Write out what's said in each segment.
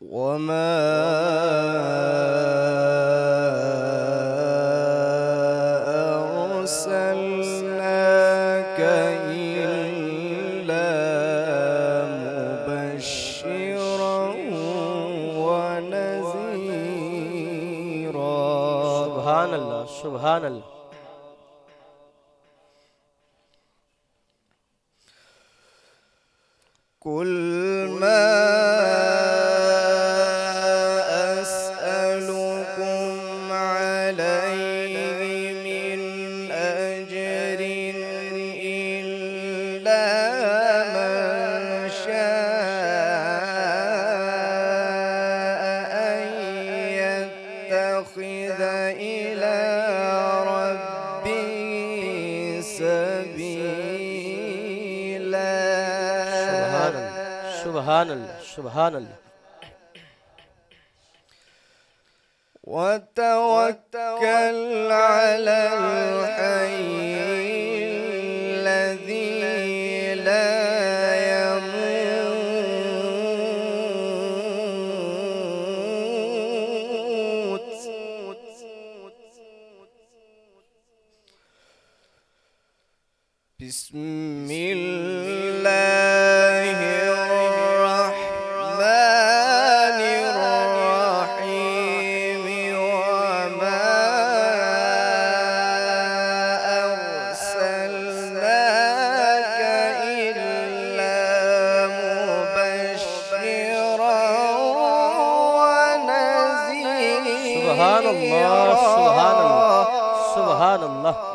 وما أرسلناك إلا مبشرا ونذيرا. سبحان الله سبحان الله. قل ما أسألكم عليه من أجر إلا من شاء أن يتخذ إلى ربه سبيلا. سبحان الله سبحان الله سبحان الله. وتوكل على الحي الذي لا يموت. بسم الله الرحمن الرحيم. وما أرسلناك إلا مبشرا سبحان الله سبحان الله ونذيرا. سبحان الله.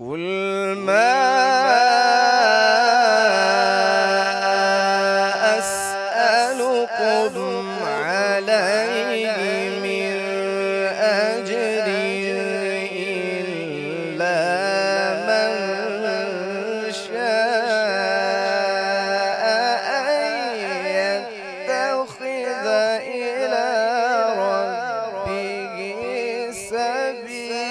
قل ما أسألكم عليه من أجر إلا من شاء أن يتخذ إلى ربه سبيلا.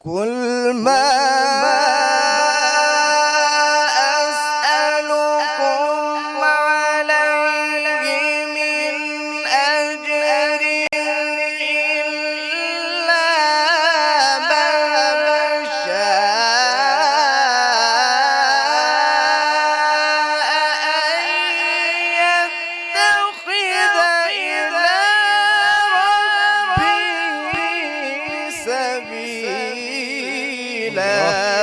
قل ما أسألكم عليه من أجر إلا من شاء أن يتخذ إلى ربه سبيلا.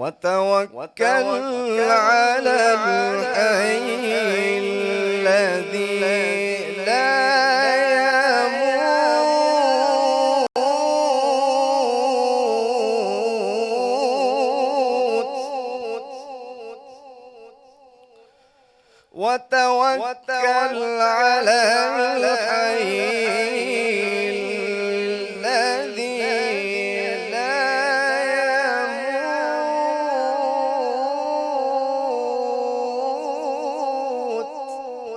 وتوكل على الحي الذي لا يموت. وتوكل على الحي الذي لا يموت.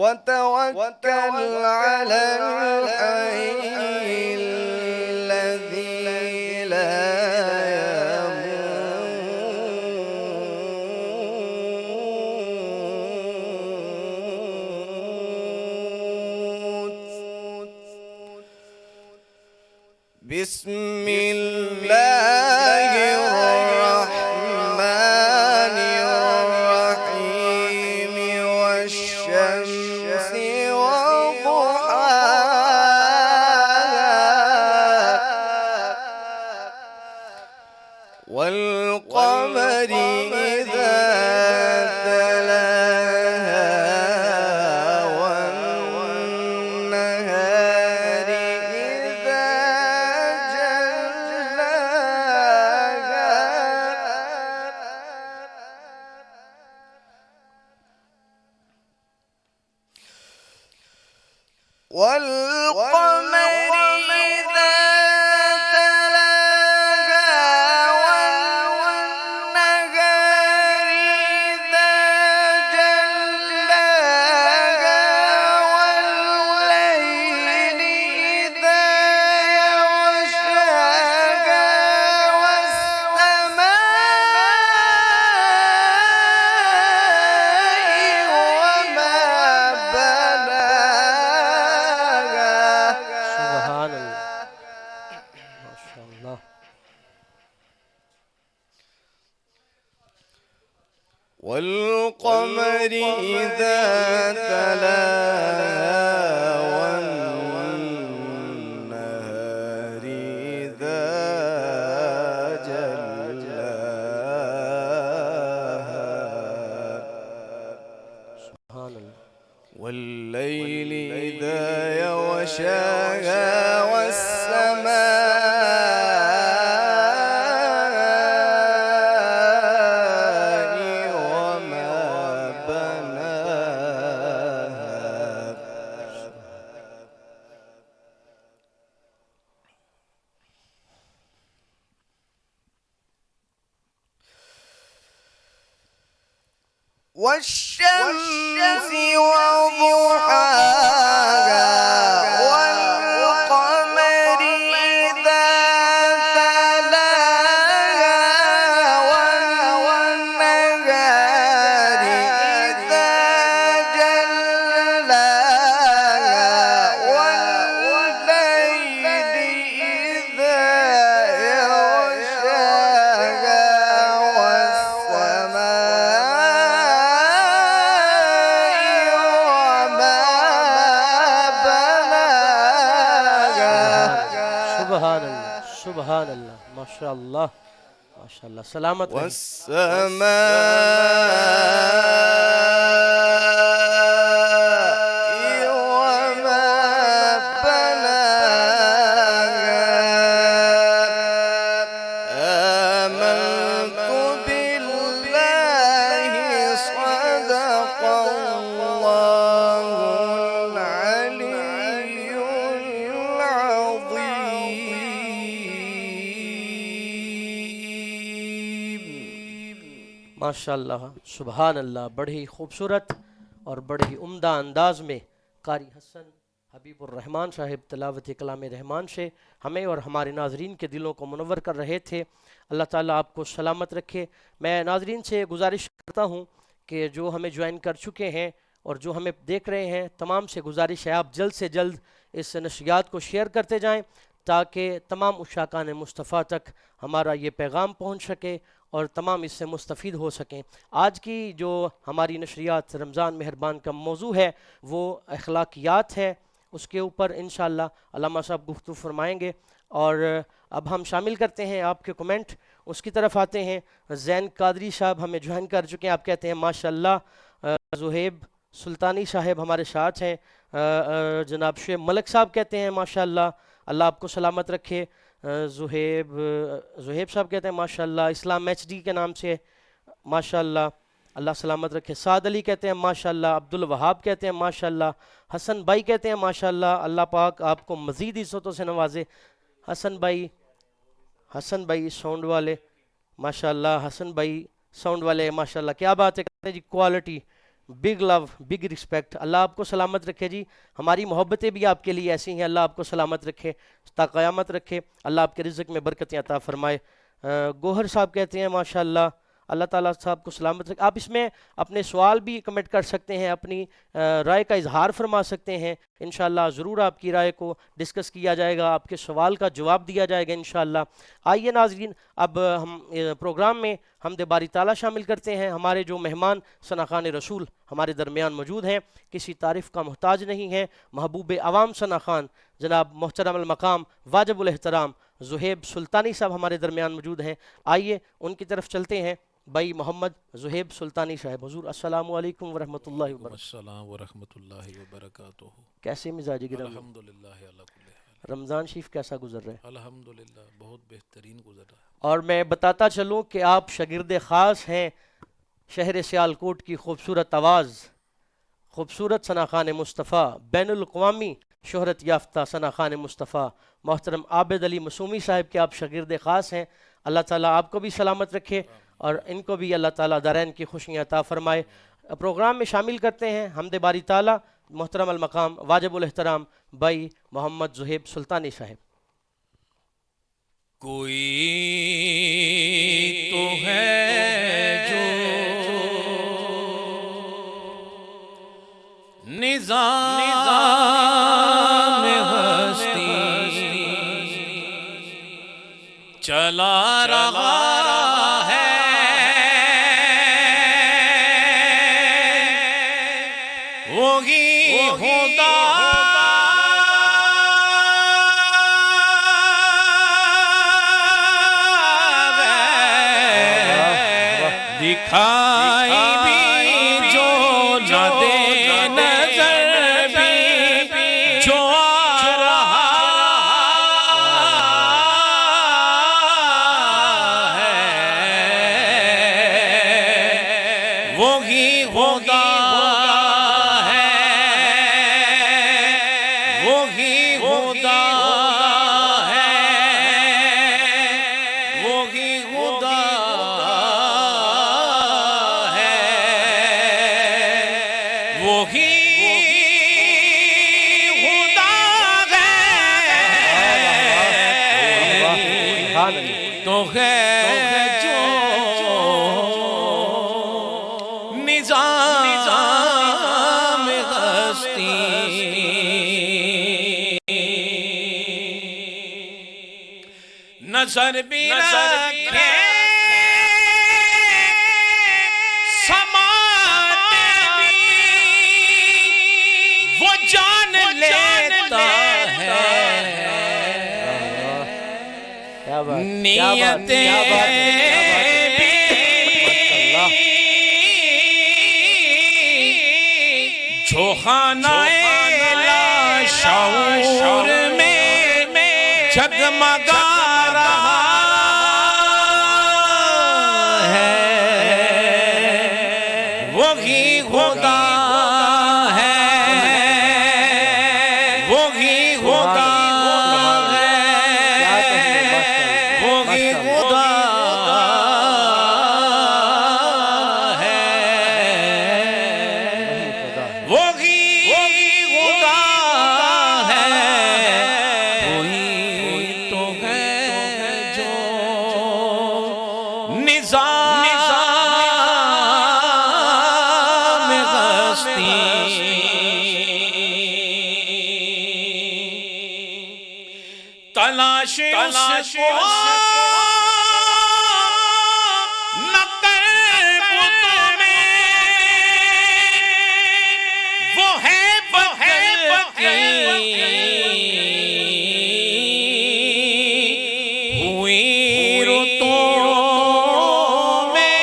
وتوكل على الحي الذي لا يموت. بسم الله الرحمن الرحيم. والشمس وضحاها والقمر إذا تلاها والنهار إذا جلاها والقمر إذا تلاها والنهار إذا جلاها والليل إذا يغشاها والسماء وما بناها. سبحان اللہ، ماشاء اللہ. والقمر إذا تلاها والنهار إذا جلاها سبحان اللہ. والليل إذا يغشاها والسماء وما بناها. والشمس وضحاها والقمر إذا تلاها والنهار إذا جلاها والليل إذا يغشاها سبحان اللہ، سبحان اللہ، ماشاء اللہ، ماشاء اللہ. سلامت رہیے. والسماء وما بناها. آمنت بالله صدق الله العلي العظيم. ماشاء اللہ، سبحان اللہ. بڑی ہی خوبصورت اور بڑے ہی عمدہ انداز میں قاری حسن حبیب الرحمن صاحب تلاوت کلام رحمان سے ہمیں اور ہمارے ناظرین کے دلوں کو منور کر رہے تھے. اللہ تعالیٰ آپ کو سلامت رکھے. میں ناظرین سے گزارش کرتا ہوں کہ جو ہمیں جوائن کر چکے ہیں اور جو ہمیں دیکھ رہے ہیں، تمام سے گزارش ہے آپ جلد سے جلد اس نشریات کو شیئر کرتے جائیں تاکہ تمام عشاقان مصطفیٰ تک ہمارا یہ پیغام پہنچ سکے اور تمام اس سے مستفید ہو سکیں. آج کی جو ہماری نشریات رمضان مہربان کا موضوع ہے وہ اخلاقیات ہے. اس کے اوپر انشاءاللہ علامہ صاحب گفتگو فرمائیں گے. اور اب ہم شامل کرتے ہیں آپ کے کمنٹ، اس کی طرف آتے ہیں. زین قادری صاحب ہمیں جوائن کر چکے ہیں. آپ کہتے ہیں ماشاءاللہ. زہیب سلطانی صاحب ہمارے ساتھ ہیں. جناب شعیب ملک صاحب کہتے ہیں ماشاءاللہ، اللہ آپ کو سلامت رکھے. زہیب صاحب کہتے ہیں ماشاءاللہ. اسلام ایچ ڈی کے نام سے ماشاءاللہ، اللہ سلامت رکھے. سعد علی کہتے ہیں ماشاءاللہ. عبد الوہاب کہتے ہیں ماشاءاللہ. حسن بھائی کہتے ہیں ماشاءاللہ، اللہ پاک آپ کو مزید عزتوں سے نوازے. حسن بھائی ساؤنڈ والے ماشاءاللہ. حسن بھائی ساؤنڈ والے ماشاءاللہ، کیا بات ہے. کہتے ہیں جی کوالٹی، بگ لو، بگ رسپیکٹ. اللہ آپ کو سلامت رکھے جی. ہماری محبتیں بھی آپ کے لیے ایسی ہیں. اللہ آپ کو سلامت رکھے، تا قیامت رکھے. اللہ آپ کے رزق میں برکتیں عطا فرمائے. گوہر صاحب کہتے ہیں ماشاءاللہ، اللہ تعالیٰ صاحب کو سلامت رکھے. آپ اس میں اپنے سوال بھی کمنٹ کر سکتے ہیں، اپنی رائے کا اظہار فرما سکتے ہیں. انشاءاللہ ضرور آپ کی رائے کو ڈسکس کیا جائے گا، آپ کے سوال کا جواب دیا جائے گا انشاءاللہ. آئیے ناظرین، اب ہم پروگرام میں حمد باری تعالیٰ شامل کرتے ہیں. ہمارے جو مہمان ثناخوان رسول ہمارے درمیان موجود ہیں، کسی تعریف کا محتاج نہیں ہیں. محبوب عوام ثناخوان جناب محترم المقام واجب الاحترام زہیب سلطانی صاحب ہمارے درمیان موجود ہیں. آئیے ان کی طرف چلتے ہیں. بھائی محمد زہیب سلطانی صاحب، حضور السلام علیکم ورحمۃ اللہ وبرکاتہ. السلام ورحمۃ اللہ وبرکاتہ. کیسے مزاج گرم؟ الحمدللہ علی کل حال. رمضان شریف کیسا گزر رہا ہے؟ الحمدللہ بہت بہترین گزر رہا ہے. اور میں بتاتا چلوں کہ آپ شاگرد خاص ہیں شہر سیالکوٹ کی خوبصورت آواز، خوبصورت ثناخوان مصطفیٰ، بین الاقوامی شہرت یافتہ ثنا خان مصطفیٰ محترم عابد علی مسومی صاحب کے آپ شاگرد خاص ہیں، اللہ تعالیٰ آپ کو بھی سلامت رکھے اور ان کو بھی اللہ تعالیٰ دارین کی خوشیاں عطا فرمائے۔ پروگرام میں شامل کرتے ہیں حمد باری تعالیٰ محترم المقام واجب الاحترام بھائی محمد زہیب سلطانی صاحب۔ کوئی تو ہے جو نظام ہستی چلا رہا ہے، وہی خدا دکھائی بھی جو نہ دے نظر بھی جو آ رہا ہے، وہی خدا ہے، وہی خدا ہے، وہی خدا وہی خدا ہے تو ہے جو نظام ہستی نظر بھی رکھے جان لیتا ہے، نیتیں جو خانہ لاشعور میں جگمگا رہا ہے، وہی خدا تلاش اس کو نہ کر بت میں، وہ ہے بدل ہوئی رتوں میں،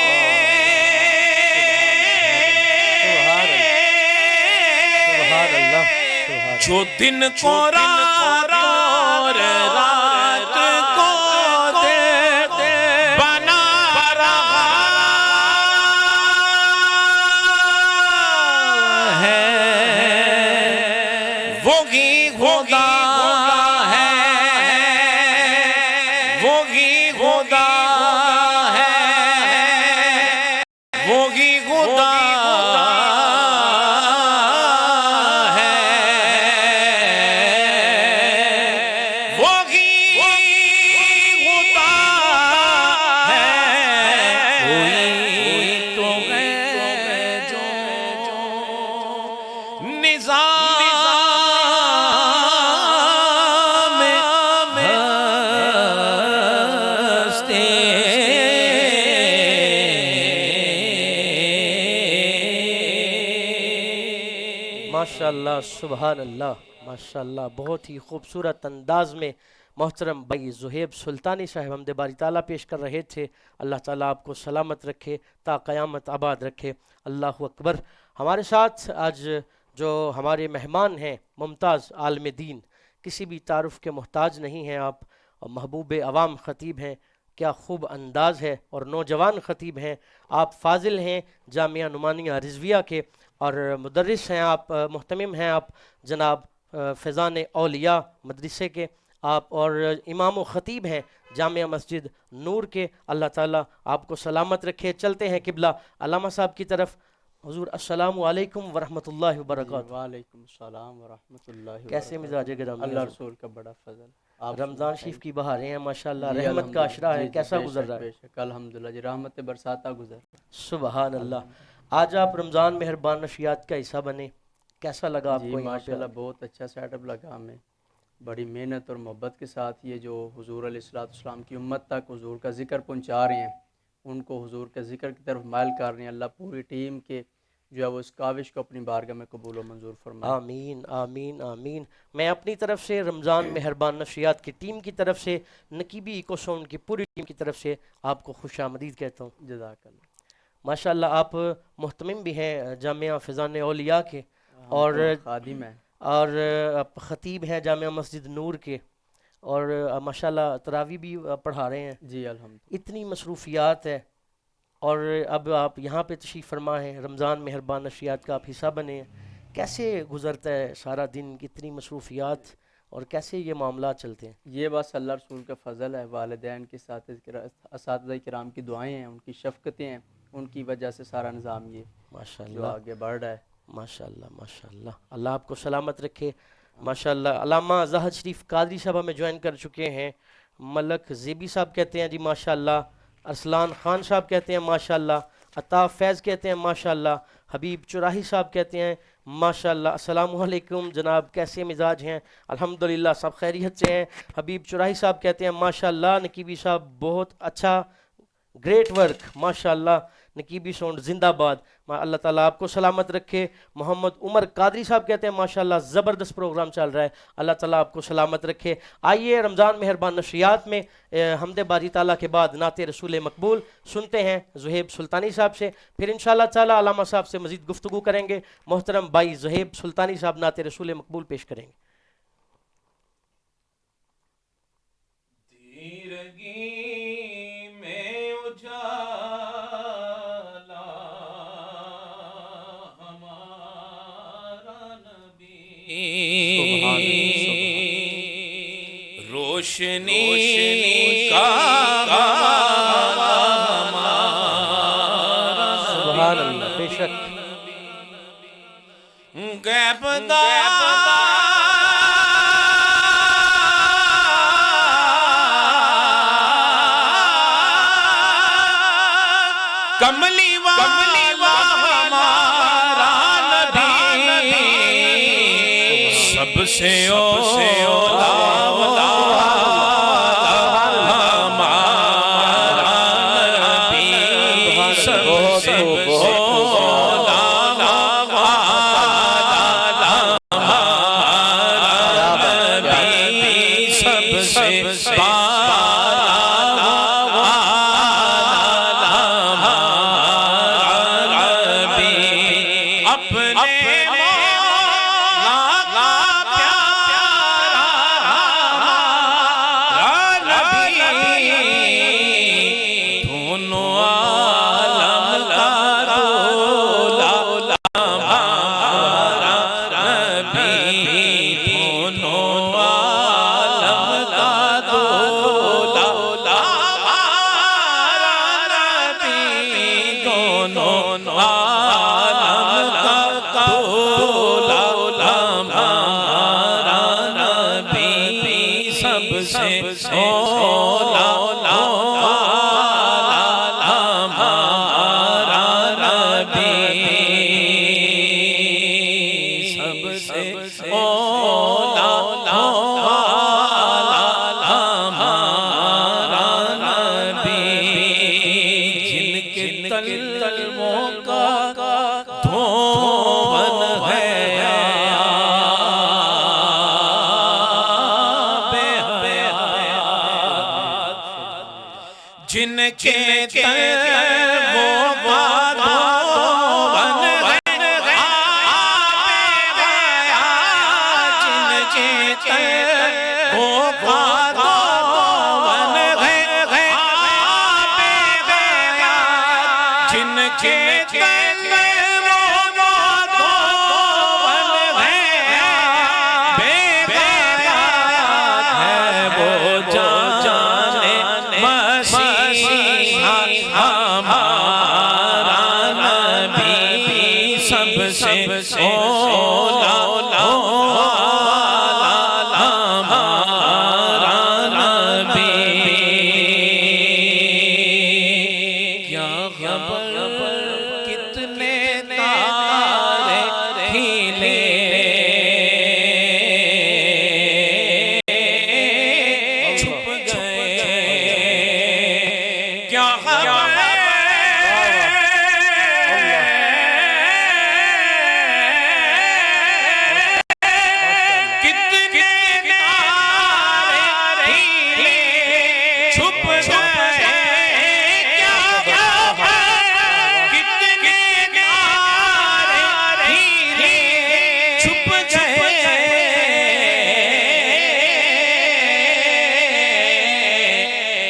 جو دن کو رات اور رات کو بنا رہا ہے، وہی خدا ہے، وہی خدا ہے، وہی خدا ماشاءاللہ سبحان اللہ ماشاءاللہ، بہت ہی خوبصورت انداز میں محترم بھائی زہیب سلطانی صاحب حمد باری تعالیٰ پیش کر رہے تھے۔ اللہ تعالیٰ آپ کو سلامت رکھے، تا قیامت آباد رکھے، اللہ اکبر۔ ہمارے ساتھ آج جو ہمارے مہمان ہیں ممتاز عالم دین، کسی بھی تعارف کے محتاج نہیں ہیں آپ، محبوب عوام خطیب ہیں، کیا خوب انداز ہے، اور نوجوان خطیب ہیں آپ، فاضل ہیں جامعہ نعمانیہ رضویہ کے، اور مدرس ہیں آپ، محتمم ہیں آپ جناب فیضان اولیاء مدرسے کے آپ اور امام و خطیب ہیں جامعہ مسجد نور کے، اللہ تعالیٰ آپ کو سلامت رکھے۔ چلتے ہیں قبلہ علامہ صاحب کی طرف۔ حضور السلام علیکم ورحمۃ اللہ وبرکاتہ۔ وعلیکم السلام ورحمۃ اللہ وبرکاتہ۔ کیسے مزاج گرامی؟ اللہ رسول کا بڑا فضل۔ آپ رمضان شریف کی بہاریں ہیں ماشاءاللہ، جی رحمت کا عشرہ ہے، جی کیسا بے گزر شک، رہا ہے؟ بے شک الحمدللہ جی، رحمت برساتہ گزر۔ سبحان اللہ۔ آج آپ رمضان مہربان نشریات کا حصہ بنے، کیسا لگا آپ جی کو یہاں پہ؟ ماشاءاللہ بہت اچھا سیٹ اپ لگا ہمیں، بڑی محنت اور محبت کے ساتھ یہ جو حضور علیہ الصلوۃ والسلام کی امت تک حضور کا ذکر پہنچا رہے ہیں، ان کو حضور کے ذکر کی طرف مائل کر رہے ہیں، اللہ پوری ٹیم کے جو ہے وہ اس کاوش کو اپنی بارگاہ میں قبول و منظور فرمائے۔ آمین آمین آمین۔ میں اپنی طرف سے رمضان مہربان نشریات کی ٹیم کی طرف سے، نقیبی ایکو ساؤنڈ کی پوری ٹیم کی طرف سے آپ کو خوش آمدید کہتا ہوں۔ جزاک اللہ۔ ماشاءاللہ آپ محتمم بھی ہیں جامعہ فیضان اولیاء کے، اور خادم ہے۔ اور آپ خطیب ہیں جامعہ مسجد نور کے، اور ماشاءاللہ تراویح بھی پڑھا رہے ہیں۔ جی الحمدللہ۔ اتنی مصروفیات ہے، اور اب آپ یہاں پہ تشریف فرما ہیں، رمضان مہربان نشریات کا آپ حصہ بنے ہیں۔ کیسے گزرتا ہے سارا دن، کتنی مصروفیات اور کیسے یہ معاملات چلتے ہیں؟ یہ بس اللہ رسول کا فضل ہے، والدین کے ساتھ اساتذہ کرام کی دعائیں ہیں، ان کی شفقتیں ہیں، ان کی وجہ سے سارا نظام یہ جو ماشاءاللہ آگے بڑھ رہا ہے۔ ماشاءاللہ ماشاءاللہ، اللہ آپ کو سلامت رکھے۔ ماشاءاللہ علامہ زاہد شریف قادری صاحب ہمیں جوائن کر چکے ہیں۔ ملک زیبی صاحب کہتے ہیں جی ماشاءاللہ، ارسلان خان صاحب کہتے ہیں ماشاءاللہ، عطاف فیض کہتے ہیں ماشاءاللہ، حبیب چراہی صاحب کہتے ہیں ماشاءاللہ۔ السلام علیکم جناب، کیسے مزاج ہیں؟ الحمدللہ سب خیریت سے ہیں۔ حبیب چراہی صاحب کہتے ہیں ماشاءاللہ، نقیبی صاحب بہت اچھا، گریٹ ورک ماشاءاللہ، نقیبی ساؤنڈ زندہ باد، اللہ تعالیٰ آپ کو سلامت رکھے۔ محمد عمر قادری صاحب کہتے ہیں ماشاءاللہ زبردست پروگرام چل رہا ہے، اللہ تعالیٰ آپ کو سلامت رکھے۔ آئیے رمضان مہربان نشریات میں حمد باری تعالیٰ کے بعد نعت رسول مقبول سنتے ہیں زہیب سلطانی صاحب سے، پھر انشاءاللہ تعالیٰ علامہ صاحب سے مزید گفتگو کریں گے۔ محترم بھائی زہیب سلطانی صاحب نعت رسول مقبول پیش کریں گے۔ روشنی کا سبحان اللہ، بے شک کملی والا ہمارا نبی سب سے اولا ہمارا نبی سب سے اولا ہمارا نبی کیا خبر کتنے تارے کھلے چھپ گئے کیا خبر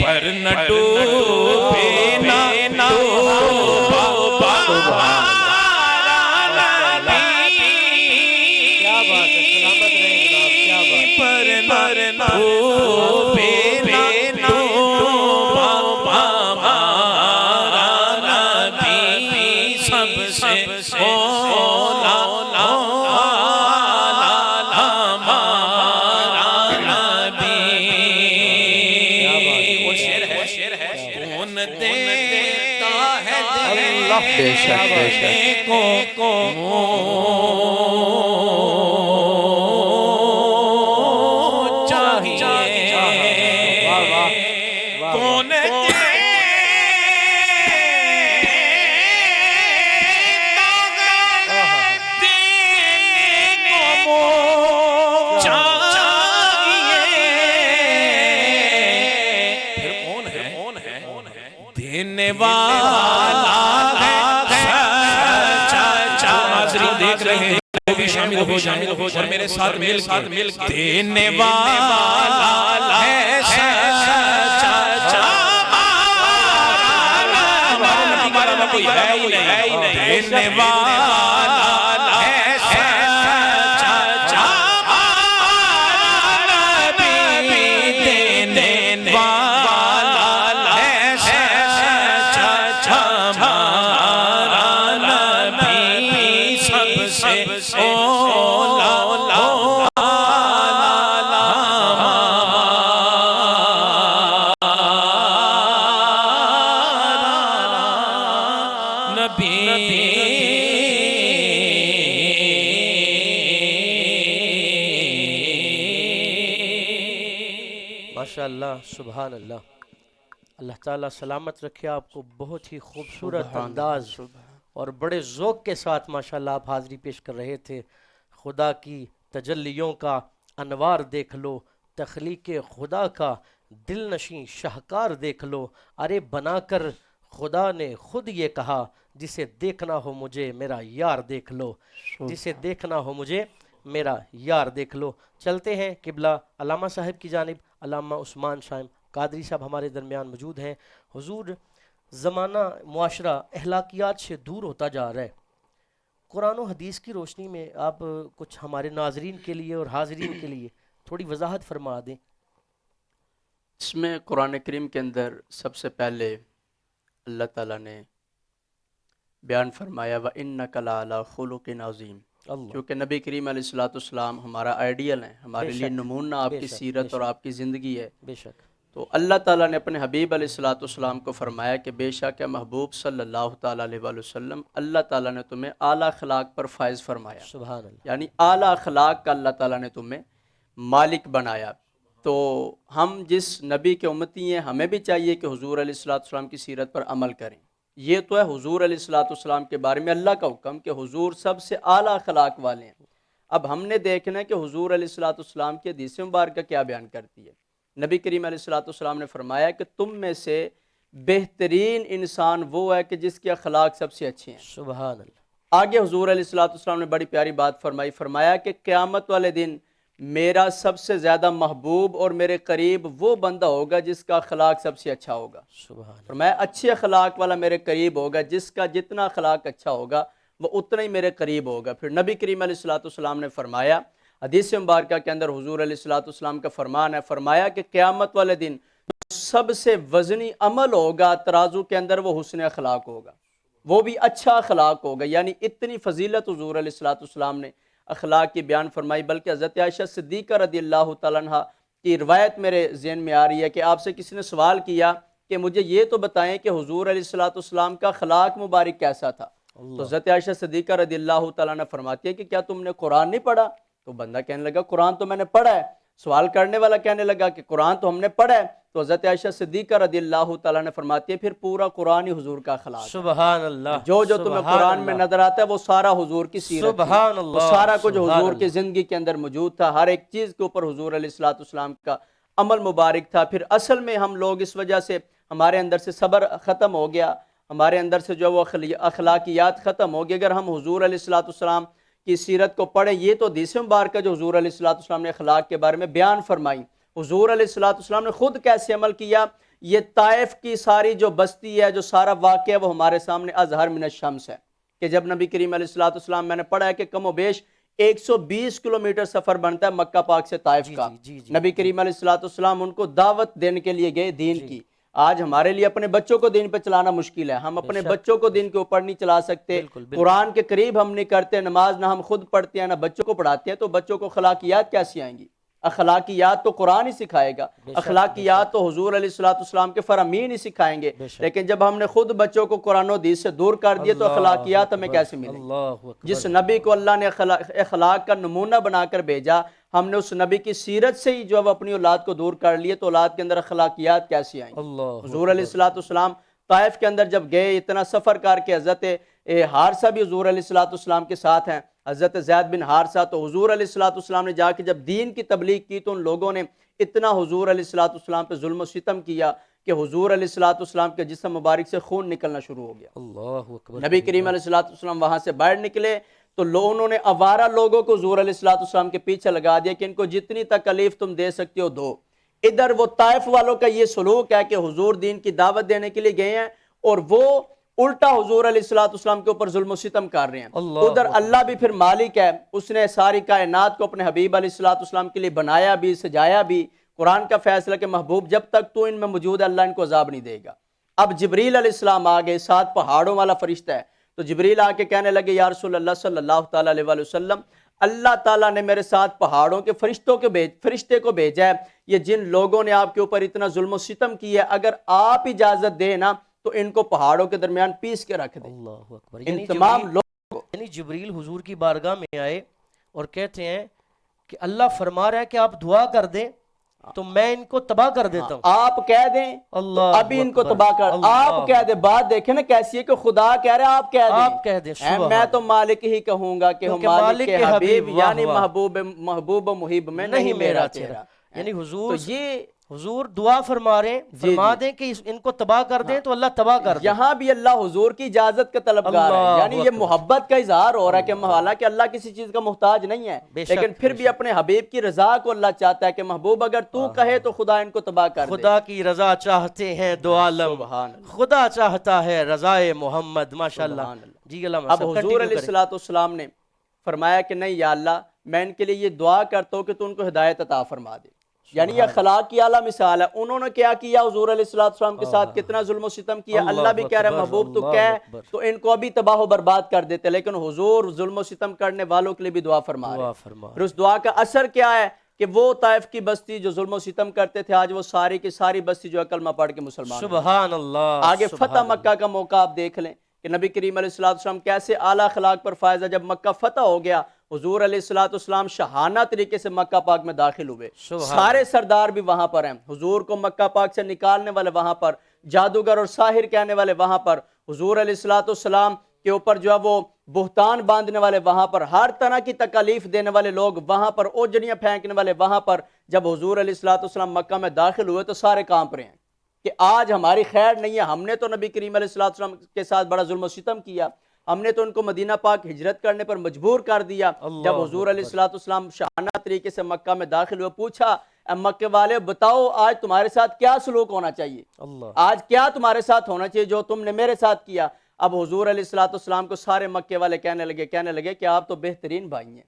پر نہ ڈوبے نہ ڈوبا ہمارا نبی کیا بات ہے، سلامت رہے جناب، کیا بات ہے۔ پر نہ ڈوبے نہ ڈوبا ہمارا نبی سب سے اولا ہمارا نبی کون دیتا ہے اللہ بے شک بے شک کو چاہیے کون دینے والا ہے سچا ناظرین دیکھ رہے ہیں وہ بھی شامل ہو جائیں اور میرے ساتھ مل کے دینے والا ہے سچا ہمارا نبی ہے ہی نہیں دینے والا ہے سچا ہمارا نبی دینے والا ہے ہمارا نبی سب سے اولا ماشاءاللہ، سبحان اللہ۔ اللہ تعالیٰ سلامت رکھے آپ کو، بہت ہی خوبصورت انداز اور بڑے ذوق کے ساتھ ماشاءاللہ آپ حاضری پیش کر رہے تھے۔ خدا کی تجلیوں کا انوار دیکھ لو، تخلیق خدا کا دل نشیں شاہکار دیکھ لو، ارے بنا کر خدا نے خود یہ کہا جسے دیکھنا ہو مجھے میرا یار دیکھ لو، جسے دیکھنا ہو مجھے میرا یار دیکھ لو۔ چلتے ہیں قبلہ علامہ صاحب کی جانب۔ علامہ عثمان شاہ قادری صاحب ہمارے درمیان موجود ہیں۔ حضور، زمانہ معاشرہ اخلاقیات سے دور ہوتا جا رہا ہے، قرآن و حدیث کی روشنی میں آپ کچھ ہمارے ناظرین کے لیے اور حاضرین کے لیے تھوڑی وضاحت فرما دیں۔ اس میں قرآن کریم کے اندر سب سے پہلے اللہ تعالیٰ نے بیان فرمایا وَإِنَّكَ لَعَلَىٰ خُلُقٍ عَظِيمٍ، اللہ کیونکہ نبی کریم علیہ السلام ہمارا آئیڈیل ہیں، ہمارے بے لیے شک، نمونہ آپ بے کی شک، بے سیرت اور شک، آپ کی زندگی ہے۔ بے شک، تو اللہ تعالیٰ نے اپنے حبیب علیہ السلام کو فرمایا کہ بے شک محبوب صلی اللہ تعالیٰ علیہ وآلہ وسلم، اللہ تعالیٰ نے تمہیں اعلیٰ اخلاق پر فائز فرمایا، سبحان اللہ، یعنی اعلیٰ اخلاق کا اللہ تعالیٰ نے تمہیں مالک بنایا۔ تو ہم جس نبی کے امتی ہیں، ہمیں بھی چاہیے کہ حضور علیہ السلام کی سیرت پر عمل کریں۔ یہ تو ہے حضور علیہ السلام کے بارے میں اللہ کا حکم کہ حضور سب سے اعلیٰ اخلاق والے ہیں۔ اب ہم نے دیکھنا ہے کہ حضور علیہ السلام کی حدیث مبارکہ کیا بیان کرتی ہے۔ نبی کریم علیہ السلام نے فرمایا کہ تم میں سے بہترین انسان وہ ہے کہ جس کے اخلاق سب سے اچھے ہیں۔ سبحان اللہ، آگے حضور علیہ السلام نے بڑی پیاری بات فرمائی، فرمایا کہ قیامت والے دن میرا سب سے زیادہ محبوب اور میرے قریب وہ بندہ ہوگا جس کا اخلاق سب سے اچھا ہوگا۔ سبحان اللہ، فرمایا اچھے اخلاق والا میرے قریب ہوگا، جس کا جتنا اخلاق اچھا ہوگا وہ اتنا ہی میرے قریب ہوگا۔ پھر نبی کریم علیہ السلام نے فرمایا، حدیث مبارکہ کے اندر حضور علیہ السلام کا فرمان ہے، فرمایا کہ قیامت والے دن سب سے وزنی عمل ہوگا ترازو کے اندر وہ حسن اخلاق ہوگا، وہ بھی اچھا اخلاق ہوگا. یعنی اتنی فضیلت حضور علیہ الصلوۃ والسلام نے اخلاق کی بیان فرمائی. بلکہ حضرت عائشہ صدیقہ رضی اللہ تعالیٰ عنہ کی روایت میرے ذہن میں آ رہی ہے کہ آپ سے کسی نے سوال کیا کہ مجھے یہ تو بتائیں کہ حضور علیہ الصلوۃ والسلام کا اخلاق مبارک کیسا تھا. تو حضرت عائشہ صدیقہ رضی اللہ تعالیٰ عنہ فرماتی ہے کہ کیا تم نے قرآن نہیں پڑھا؟ تو بندہ کہنے لگا قرآن تو میں نے پڑھا ہے. سوال کرنے والا کہنے لگا کہ قرآن تو ہم نے پڑھا ہے. تو حضرت عائشہ صدیقہ رضی اللہ تعالیٰ نے فرماتی ہے پھر پورا قرآن ہی حضور کا اخلاق ہے. سبحان اللہ. جو تمہیں قرآن میں نظر آتا ہے وہ سارا حضور کی سیرت تھی. سبحان اللہ. وہ سارا کچھ سبحان حضور اللہ. کی زندگی کے اندر موجود تھا. ہر ایک چیز کے اوپر حضور علیہ الصلوۃ والسلام کا عمل مبارک تھا. پھر اصل میں ہم لوگ اس وجہ سے ہمارے اندر سے صبر ختم ہو گیا، ہمارے اندر سے جو وہ اخلاقیات ختم ہو گئی. اگر ہم حضور علیہ الصلوۃ والسلام کی سیرت کو پڑھیں، یہ تو حدیث مبارکہ جو حضور علیہ الصلوۃ والسلام نے اخلاق کے بارے میں بیان فرمائی، حضور علیہ الصلوۃ والسلام نے خود کیسے عمل کیا. یہ طائف کی ساری جو بستی ہے، جو سارا واقعہ، وہ ہمارے سامنے اظہر من الشمس ہے کہ جب نبی کریم علیہ الصلوۃ والسلام، میں نے پڑھا ہے کہ کم و بیش 120 کلومیٹر سفر بنتا ہے مکہ پاک سے طائف کا. نبی کریم علیہ الصلوۃ والسلام ان کو دعوت دینے کے لیے گئے دین کی. آج ہمارے لیے اپنے بچوں کو دین پہ چلانا مشکل ہے. ہم اپنے بچوں کو دین کے اوپر نہیں چلا سکتے. قرآن کے قریب ہم نہیں کرتے، نماز نہ ہم خود پڑھتے ہیں نہ بچوں کو پڑھاتے ہیں. تو بچوں کو اخلاقیات کیسی آئیں گی؟ اخلاقیات تو قرآن ہی سکھائے گا، اخلاقیات تو حضور علیہ الصلوۃ والسلام کے فرامین ہی سکھائیں گے. لیکن جب ہم نے خود بچوں کو قرآن و حدیث سے دور کر دیے تو اخلاقیات ہمیں کیسے ملیں گی؟ جس نبی کو اللہ نے اخلاق کا نمونہ بنا کر بھیجا، ہم نے اس نبی کی سیرت سے ہی جو اپنی اولاد کو دور کر لیے تو اولاد کے اندر اخلاقیات کیسی آئیں گی؟ حضور علیہ الصلوۃ والسلام طائف کے اندر جب گئے، اتنا سفر کر کے، حضرت حارثہ بھی حضور علیہ الصلوۃ والسلام کے ساتھ ہیں، حضرت زید بن حارثہ. تو حضور علیہ الصلوۃ والسلام نے جا کے جب دین کی تبلیغ کی تو ان لوگوں نے اتنا حضور علیہ الصلوۃ والسلام پہ ظلم و ستم کیا کہ حضور علیہ الصلوۃ والسلام کے جسم مبارک سے خون نکلنا شروع ہو گیا. اللہ اکبر. نبی کریم علیہ الصلوۃ والسلام وہاں سے باہر نکلے تو انہوں نے آوارہ لوگوں کو حضور علیہ الصلوۃ والسلام کے پیچھے لگا دیا کہ ان کو جتنی تکلیف تم دے سکتے ہو دو. ادھر وہ طائف والوں کا یہ سلوک ہے کہ حضور دین کی دعوت دینے کے لیے گئے ہیں اور وہ الٹا حضور علیہ الصلوۃ والسلام کے اوپر ظلم و ستم کر رہے ہیں. ادھر اللہ بھی پھر مالک ہے، اس نے ساری کائنات کو اپنے حبیب علیہ الصلوۃ والسلام کے لیے بنایا بھی، سجایا بھی. قرآن کا فیصلہ کہ محبوب جب تک تو ان میں موجود ہے اللہ ان کو عذاب نہیں دے گا. اب جبریل علیہ السلام آ گئے، 7 پہاڑوں والا فرشتہ ہے. تو جبریل آ کے کہنے لگے یا رسول اللہ صلی اللہ تعالیٰ علیہ وآلہ وسلم، اللہ تعالیٰ نے میرے ساتھ پہاڑوں کے فرشتے کو بھیجا ہے. یہ جن لوگوں نے آپ کے اوپر اتنا ظلم و ستم کیا ہے، اگر آپ اجازت دیں نا تو ان کو پہاڑوں کے درمیان پیس کے رکھ دیں. اللہ اکبر. ان تمام لوگ یعنی جبریل حضور کی بارگاہ میں آئے اور کہتے ہیں کہ اللہ فرما رہا ہے کہ آپ دعا کر دیں تو میں ان کو تباہ کر دیتا ہوں. آپ کہہ دیں اللہ ابھی ان کو تباہ کر. آپ کہہ دیں. بات دیکھیں نا کیسی ہے کہ خدا کہہ رہے آپ کہہ دیں. میں تو مالک ہی کہوں گا کہ مالک کے حبیب یعنی محبوب و محب میں نہیں میرا تیرا. یعنی تو یہ حضور دعا فرما رہے ہیں، فرما دیں کہ ان کو تباہ کر دیں تو اللہ تباہ کر دیں. یہاں بھی اللہ حضور کی اجازت کا طلبگار ہے. یعنی یہ محبت کا اظہار ہو رہا ہے کہ حالانکہ اللہ کسی چیز کا محتاج نہیں ہے، لیکن پھر بھی اپنے حبیب کی رضا کو اللہ چاہتا ہے کہ محبوب اگر تو کہے تو خدا ان کو تباہ کر دے. خدا کی رضا چاہتے ہیں دو عالم، خدا چاہتا ہے رضائے محمد. ماشاءاللہ. جی اللہ. اب حضور علیہ الصلوۃ والسلام نے فرمایا کہ نہیں یا اللہ، میں ان کے لیے یہ دعا کرتا ہوں کہ تو ان کو ہدایت عطا فرما دے. یعنی یہ اخلاق کی اعلیٰ مثال ہے. انہوں نے کیا کیا حضور علیہ الصلوۃ والسلام کے ساتھ، کتنا ظلم و ستم کیا. اللہ بھی کہہ رہا ہے محبوب تو کہہ تو ان کو ابھی تباہ و برباد کر دیتے، لیکن حضور ظلم و ستم کرنے والوں کے لیے بھی دعا فرما رہے ہیں. پھر اس دعا کا اثر کیا ہے کہ وہ طائف کی بستی جو ظلم و ستم کرتے تھے، آج وہ ساری کی ساری بستی جو ہے کلمہ پڑھ کے مسلمان. سبحان اللہ. آگے فتح مکہ کا موقع آپ دیکھ لیں کہ نبی کریم علیہ الصلوۃ والسلام کیسے اعلیٰ اخلاق پر فائز ہے. جب مکہ فتح ہو گیا، حضور علیہ الصلوۃ والسلام شاہانہ طریقے سے مکہ پاک میں داخل ہوئے. سارے سردار بھی وہاں پر ہیں. حضور کو مکہ پاک سے نکالنے والے وہاں پر، جادوگر اور ساحر کہنے والے وہاں پر، حضور علیہ الصلوۃ والسلام کے اوپر جو ہے وہ بہتان باندھنے والے وہاں پر، ہر طرح کی تکالیف دینے والے لوگ وہاں پر، اوجڑیاں پھینکنے والے وہاں پر. جب حضور علیہ الصلوۃ والسلام مکہ میں داخل ہوئے تو سارے کانپ رہے ہیں کہ آج ہماری خیر نہیں ہے. ہم نے تو نبی کریم علیہ الصلوۃ والسلام کے ساتھ بڑا ظلم و ستم کیا، ہم نے تو ان کو مدینہ پاک ہجرت کرنے پر مجبور کر دیا. جب حضور علیہ الصلوۃ والسلام شاہانہ طریقے سے مکہ میں داخل ہوئے، پوچھا اے مکے والے بتاؤ آج تمہارے ساتھ کیا سلوک ہونا چاہیے، آج کیا تمہارے ساتھ ہونا چاہیے جو تم نے میرے ساتھ کیا. اب حضور علیہ الصلوۃ والسلام کو سارے مکے والے کہنے لگے کہ آپ تو بہترین بھائی ہیں،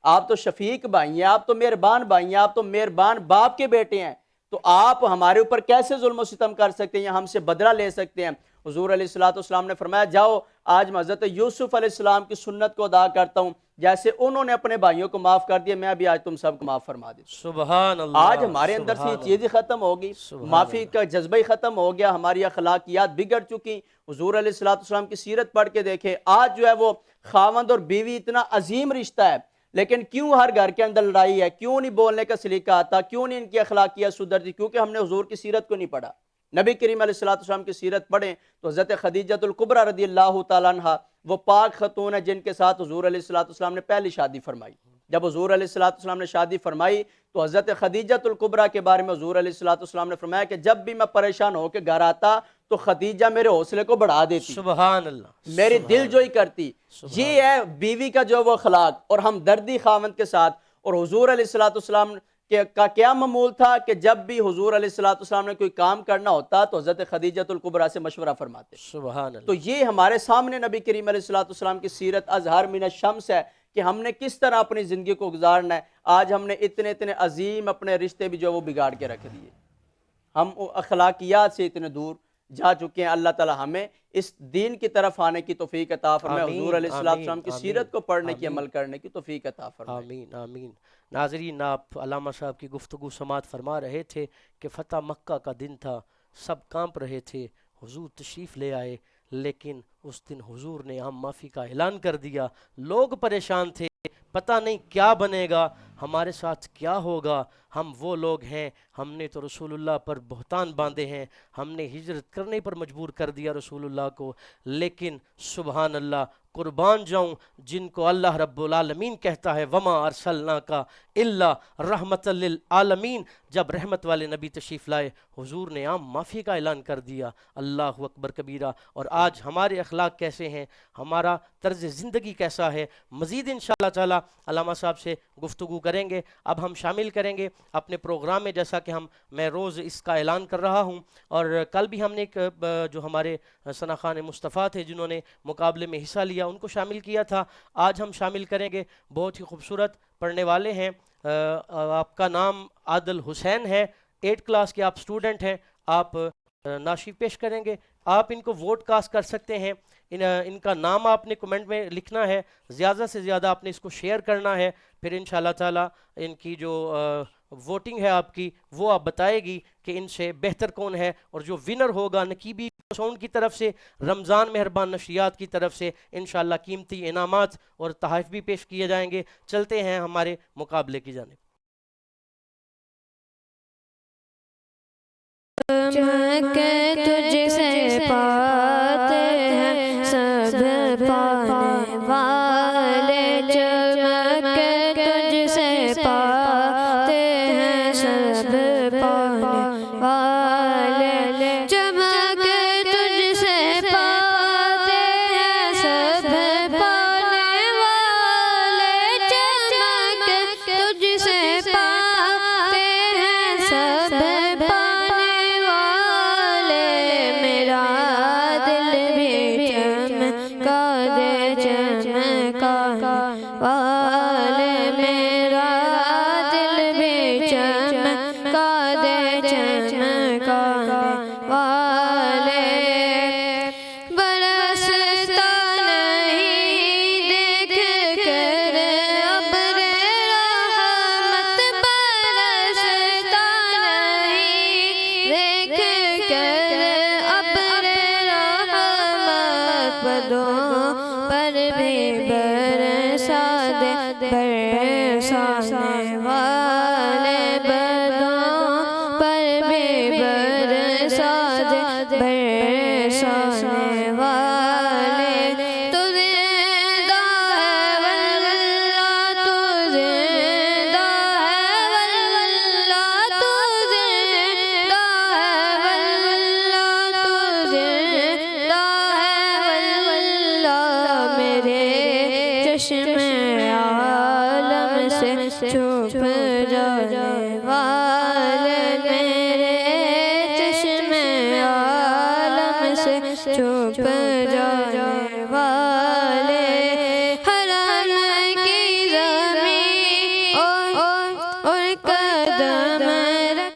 آپ تو شفیق بھائی ہیں، آپ تو مہربان بھائی ہیں، آپ تو مہربان باپ کے بیٹے ہیں. تو آپ ہمارے اوپر کیسے ظلم و ستم کر سکتے ہیں یا ہم سے بدلہ لے سکتے ہیں؟ حضور علیہ السلام نے فرمایا جاؤ آج میں حضرت یوسف علیہ السلام کی سنت کو ادا کرتا ہوں، جیسے انہوں نے اپنے بھائیوں کو معاف کر دیا میں بھی آج تم سب کو معاف فرما دیتا ہوں۔ سبحان اللہ، آج ہمارے اندر سے یہ چیز ہی ختم ہوگی، معافی کا جذبہ ہی ختم ہو گیا، ہماری اخلاقیات بگڑ چکی۔ حضور علیہ السلام کی سیرت پڑھ کے دیکھیں، آج جو ہے وہ خاوند اور بیوی اتنا عظیم رشتہ ہے، لیکن کیوں ہر گھر کے اندر لڑائی ہے؟ کیوں نہیں بولنے کا سلیقہ آتا؟ کیوں نہیں ان کی اخلاقیات سدھرتی؟ کیونکہ ہم نے حضور کی سیرت کو نہیں پڑھا۔ نبی کریم علیہ السلام کی سیرت پڑھیں تو حضرت خدیجۃ الکبریٰ رضی اللہ تعالیٰ عنہ وہ پاک خاتون ہے جن کے ساتھ حضور علیہ السلام نے پہلی شادی فرمائی۔ جب حضور علیہ السلام نے شادی فرمائی تو حضرت خدیجۃ الکبریٰ کے بارے میں حضور علیہ السلام نے فرمایا کہ جب بھی میں پریشان ہو کے گھر آتا تو خدیجہ میرے حوصلے کو بڑھا دیتی، سبحان اللہ، میری دل جوئی کرتی۔ یہ ہے بیوی کا جو وہ اخلاق اور ہمدردی خاوند کے ساتھ۔ اور حضور علیہ السلام کا کیا معمول تھا کہ جب بھی حضور علیہ السلام نے کوئی کام کرنا ہوتا تو حضرت خدیجۃ الکبریٰ سے مشورہ فرماتے۔ سبحان اللہ۔ تو یہ ہمارے سامنے نبی کریم علیہ السلام کی سیرت ازہر من الشمس ہے کہ ہم نے کس طرح اپنی زندگی کو گزارنا ہے۔ آج ہم نے اتنے عظیم اپنے رشتے بھی جو وہ بگاڑ کے رکھ دیے، ہم اخلاقیات سے اتنے دور جا چکے ہیں۔ اللہ تعالی ہمیں اس دین کی طرف آنے کی توفیق عطا فرمائے، حضور علیہ السلام کی سیرت کو پڑھنے کی عمل کرنے کی توفیق عطا فرمائے۔ آمین آمین۔ ناظرین، آپ علامہ صاحب کی گفتگو سماعت فرما رہے تھے کہ فتح مکہ کا دن تھا، سب کانپ رہے تھے، حضور تشریف لے آئے، لیکن اس دن حضور نے عام معافی کا اعلان کر دیا۔ لوگ پریشان تھے، پتہ نہیں کیا بنے گا، ہمارے ساتھ کیا ہوگا۔ ہم وہ لوگ ہیں، ہم نے تو رسول اللہ پر بہتان باندھے ہیں، ہم نے ہجرت کرنے پر مجبور کر دیا رسول اللہ کو، لیکن سبحان اللہ، قربان جاؤں جن کو اللہ رب العالمین کہتا ہے وما ارسلناک الا رحمت للعالمین، جب رحمت والے نبی تشریف لائے حضور نے عام معافی کا اعلان کر دیا۔ اللہ اکبر کبیرہ۔ اور آج ہمارے اخلاق کیسے ہیں، ہمارا طرز زندگی کیسا ہے، مزید انشاءاللہ تعالی علامہ صاحب سے گفتگو کریں گے۔ اب ہم شامل کریں گے اپنے پروگرام میں، جیسا کہ میں روز اس کا اعلان کر رہا ہوں، اور کل بھی ہم نے ایک جو ہمارے ثنا خان مصطفیٰ تھے جنہوں نے مقابلے میں حصہ لیا ان کو شامل کیا تھا۔ آج ہم شامل کریں گے بہت ہی خوبصورت پڑھنے والے ہیں، آپ کا نام عادل حسین ہے، 8 کلاس کے آپ اسٹوڈنٹ ہیں، آپ ناشی پیش کریں گے۔ آپ ان کو ووٹ کاسٹ کر سکتے ہیں، ان کا نام آپ نے کمنٹ میں لکھنا ہے، زیادہ سے زیادہ آپ نے اس کو شیئر کرنا ہے، پھر انشاءاللہ تعالی ان کی جو ووٹنگ ہے آپ کی وہ آپ بتائے گی کہ ان سے بہتر کون ہے، اور جو ونر ہوگا نقیبی ساؤنڈ کی طرف سے، رمضان مہربان نشریات کی طرف سے انشاءاللہ قیمتی انعامات اور تحائف بھی پیش کیے جائیں گے۔ چلتے ہیں ہمارے مقابلے کی جانب۔ چمکے تجھ سے پاتے ہیں سب پانے والے، چمکے تجھ سے پاتے ہیں سب پانے والے، چمکے تجھ سے پاتے ہیں سب پانے والے، چمکے تجھ سے پاتے ہیں سب پانے والے، میرا دل بھی چمکا دے چمکانے والے، میرا دل بھی چمکا دے چمکانے والے، برستا نہیں دیکھ کر ابر رحمت، برستا نہیں دیکھ کر ابر رحمت، بدوں پر بھی برسا دے برسانے والے، بدوں پر بھی برسا دے برسانے والے، تو زندہ ہے واللہ، تو زندہ ہے واللہ، تو زندہ ہے واللہ، تو زندہ ہے واللہ، میرے چشم عالم سے چھپ جانے والے، میرے چشم عالم سے چھپ جانے والے، حرم کی زمین اور قدم رکھ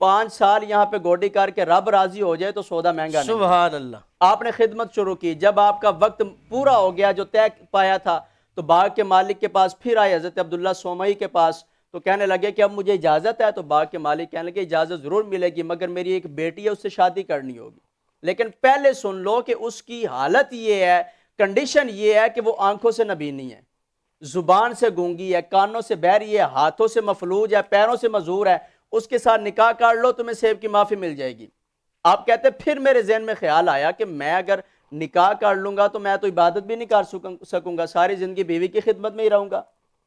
5 سال یہاں پہ گوڈی کر کے رب راضی ہو جائے تو سودا مہنگا نہیں. سبحان اللہ. آپ نے خدمت شروع کی, جب آپ کا وقت پورا ہو گیا جو طے پایا تھا تو باغ کے مالک کے پاس پھر آئے حضرت عبداللہ سومئی کے پاس, تو کہنے لگے کہ اب مجھے اجازت ہے. تو باغ کے مالک کہنے لگے اجازت ضرور ملے گی, مگر میری ایک بیٹی ہے, اس سے شادی کرنی ہوگی. لیکن پہلے سن لو کہ اس کی حالت یہ ہے, کنڈیشن یہ ہے کہ وہ آنکھوں سے نبینی ہے, زبان سے گونگی ہے, کانوں سے بہری ہے, ہاتھوں سے مفلوج ہے, پیروں سے معذور ہے. اس کے ساتھ نکاح کر لو, تمہیں سیب کی معافی مل جائے گی. آپ کہتے پھر میرے ذہن میں خیال آیا کہ میں اگر نکاح کر لوں گا تو میں تو عبادت بھی نہیں کر سکوں گا, ساری زندگی بیوی کی خدمت میں ہی رہوں گا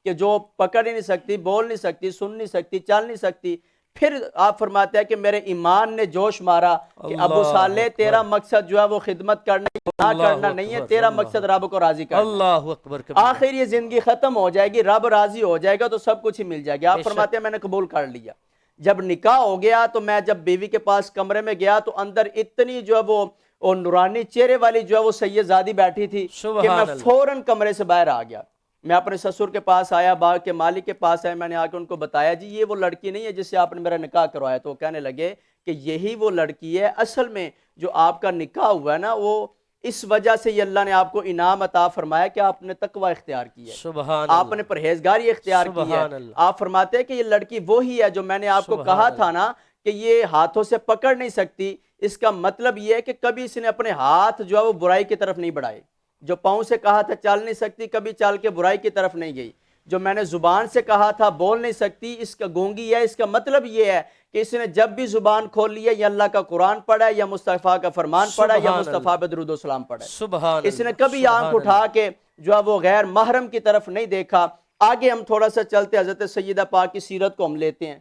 کہ جو پکڑ ہی نہیں سکتی, بول نہیں سکتی, سن نہیں سکتی, چل نہیں سکتی. پھر آپ فرماتے ہیں کہ میرے ایمان نے جوش مارا کہ ابو صالح تیرا مقصد جو ہے وہ خدمت کرنا, گناہ کرنا نہیں ہے, تیرا مقصد رب کو راضی کرنا. اللہ اکبر. آخر یہ زندگی ختم ہو جائے گی, رب راضی ہو جائے گا تو سب کچھ ہی مل جائے گا. آپ فرماتے ہیں میں نے قبول کر لیا. جب نکاح ہو گیا تو میں جب بیوی کے پاس کمرے میں گیا تو اندر اتنی جو ہے وہ نورانی چہرے والی جو ہے وہ سید زادی بیٹھی تھی کہ میں فوراً کمرے سے باہر آ گیا. میں اپنے سسر کے پاس آیا, باغ کے مالک کے پاس آیا, میں نے آ کے ان کو بتایا جی یہ وہ لڑکی نہیں ہے جس سے آپ نے میرا نکاح کروایا. تو وہ کہنے لگے کہ یہی وہ لڑکی ہے, اصل میں جو آپ کا نکاح ہوا ہے نا وہ اس وجہ سے یہ اللہ نے آپ کو انعام عطا فرمایا کہ آپ نے تقوی اختیار کی ہے, سبحان آپ نے پرہیزگاری اختیار کی ہے. آپ فرماتے ہیں کہ یہ لڑکی وہی ہے جو میں نے آپ کو کہا تھا نا کہ یہ ہاتھوں سے پکڑ نہیں سکتی. اس کا مطلب یہ ہے کہ کبھی اس نے اپنے ہاتھ جو ہے وہ برائی کی طرف نہیں بڑھائے. جو پاؤں سے کہا تھا چل نہیں سکتی, کبھی چل کے برائی کی طرف نہیں گئی. جو میں نے زبان سے کہا تھا بول نہیں سکتی, اس کا گونگی ہے. اس کا مطلب یہ ہے کہ اس نے جب بھی زبان کھول لی ہے یا اللہ کا قرآن پڑھا ہے یا مصطفیٰ کا فرمان پڑھا ہے یا مصطفیٰ پہ درود و سلام پڑھا ہے. اس نے کبھی آنکھ اٹھا کے جو ہے وہ غیر محرم کی طرف نہیں دیکھا. آگے ہم تھوڑا سا چلتے, حضرت سیدہ پاک کی سیرت کو ہم لیتے ہیں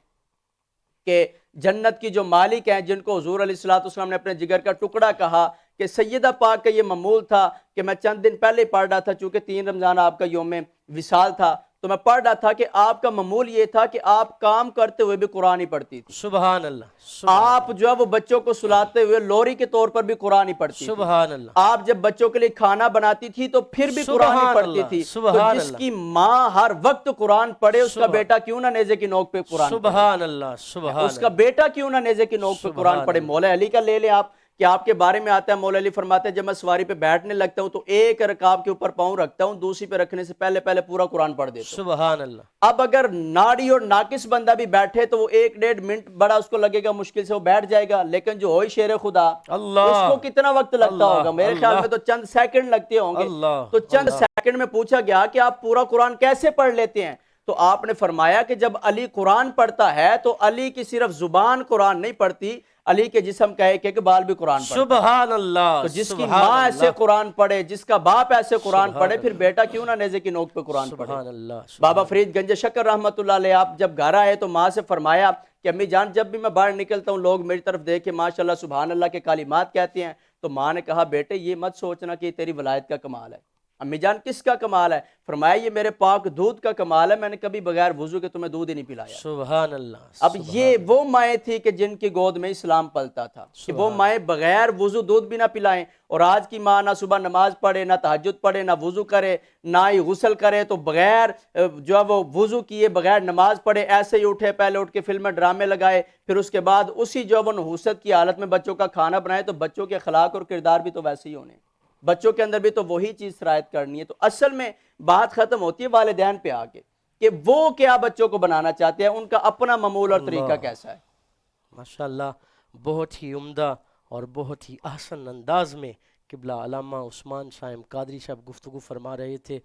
کہ جنت کی جو مالک ہیں جن کو حضور علیہ الصلوۃ والسلام نے اپنے جگر کا ٹکڑا کہا, کہ سیدہ پاک کا یہ معمول تھا کہ میں چند دن پہلے پڑھ رہا تھا, چونکہ 3 رمضان آپ کا یوم وصال تھا, تو میں پڑھ رہا تھا کہ آپ کا معمول یہ تھا کہ آپ کام کرتے ہوئے بھی قرآن ہی پڑھتی تھی. سبحان اللہ. آپ جو ہے وہ بچوں کو سلاتے ہوئے لوری کے طور پر بھی قرآن ہی پڑھتی تھی. سبحان اللہ. آپ جب بچوں کے لیے کھانا بناتی تھی تو پھر بھی قرآن ہی پڑھتی تھی. تو جس کی ماں ہر وقت قرآن پڑھے, اس کا بیٹا کیوں نہ نیزے کی نوک پہ قرآن پڑھے. سبحان اللہ. سبحان. اس کا بیٹا کیوں نہ نیزے کی نوک پہ قرآن پڑھے. مولا علی کا لے لیں آپ کہ آپ کے بارے میں آتا ہے, مولا علی فرماتے ہیں جب میں سواری پہ بیٹھنے لگتا ہوں تو ایک رکاب کے اوپر پاؤں رکھتا ہوں, دوسری پہ رکھنے سے پہلے پورا قرآن پڑھ دیتا ہوں. سبحان اللہ. اب اگر ناڑی اور ناقص بندہ بھی بیٹھے تو وہ 1-1.5 منٹ بڑا اس کو لگے گا, مشکل سے وہ بیٹھ جائے گا, لیکن جو ہوئی شیر خدا اس کو کتنا وقت لگتا ہوگا؟ میرے خیال میں تو چند سیکنڈ لگتے ہوں گے. تو چند سیکنڈ میں پوچھا گیا کہ آپ پورا قرآن کیسے پڑھ لیتے ہیں؟ تو آپ نے فرمایا کہ جب علی قرآن پڑھتا ہے تو علی کی صرف زبان قرآن نہیں پڑھتی, علی کے جسم کا ایک ایک بال بھی قرآن پڑھتا. سبحان اللہ. تو جس کی ماں ایسے قرآن پڑھے, جس کا باپ ایسے قرآن پڑھے, پھر بیٹا کیوں نہ نیزے کی نوک پہ قرآن پڑھے. سبحان اللہ. بابا فرید گنج شکر رحمت اللہ علیہ آپ جب گھر آئے تو ماں سے فرمایا کہ امی جان جب بھی میں باہر نکلتا ہوں لوگ میری طرف دیکھ کے ماشاءاللہ سبحان اللہ کے کلمات کہتے ہیں. تو ماں نے کہا بیٹے یہ مت سوچنا کہ تیری ولایت کا کمال ہے. امی جان کس کا کمال ہے؟ فرمایا یہ میرے پاک دودھ کا کمال ہے, میں نے کبھی بغیر وضو کے تمہیں دودھ ہی نہیں پلایا. سبحان اللہ. اب یہ وہ مائیں تھی کہ جن کی گود میں اسلام پلتا تھا, کہ وہ مائیں بغیر وضو دودھ بھی نہ پلائیں. اور آج کی ماں نہ صبح نماز پڑھے, نہ تہجد پڑھے, نہ وضو کرے, نہ ہی غسل کرے, تو بغیر جو ہے وہ وضو کیے بغیر نماز پڑھے ایسے ہی اٹھے, پہلے اٹھ کے فلمیں ڈرامے لگائے, پھر اس کے بعد اسی جو وہ نحوست کی حالت میں بچوں کا کھانا بنائے. تو بچوں کے اخلاق اور کردار بھی تو ویسے ہی ہونے, بچوں کے اندر بھی تو وہی چیز سرایت کرنی ہے. تو اصل میں بات ختم ہوتی ہے والدین پہ آ کے کہ وہ کیا بچوں کو بنانا چاہتے ہیں, ان کا اپنا معمول اور طریقہ کیسا ہے. ماشاءاللہ بہت ہی عمدہ اور بہت ہی احسن انداز میں قبلہ علامہ عثمان صاحب قادری صاحب گفتگو فرما رہے تھے.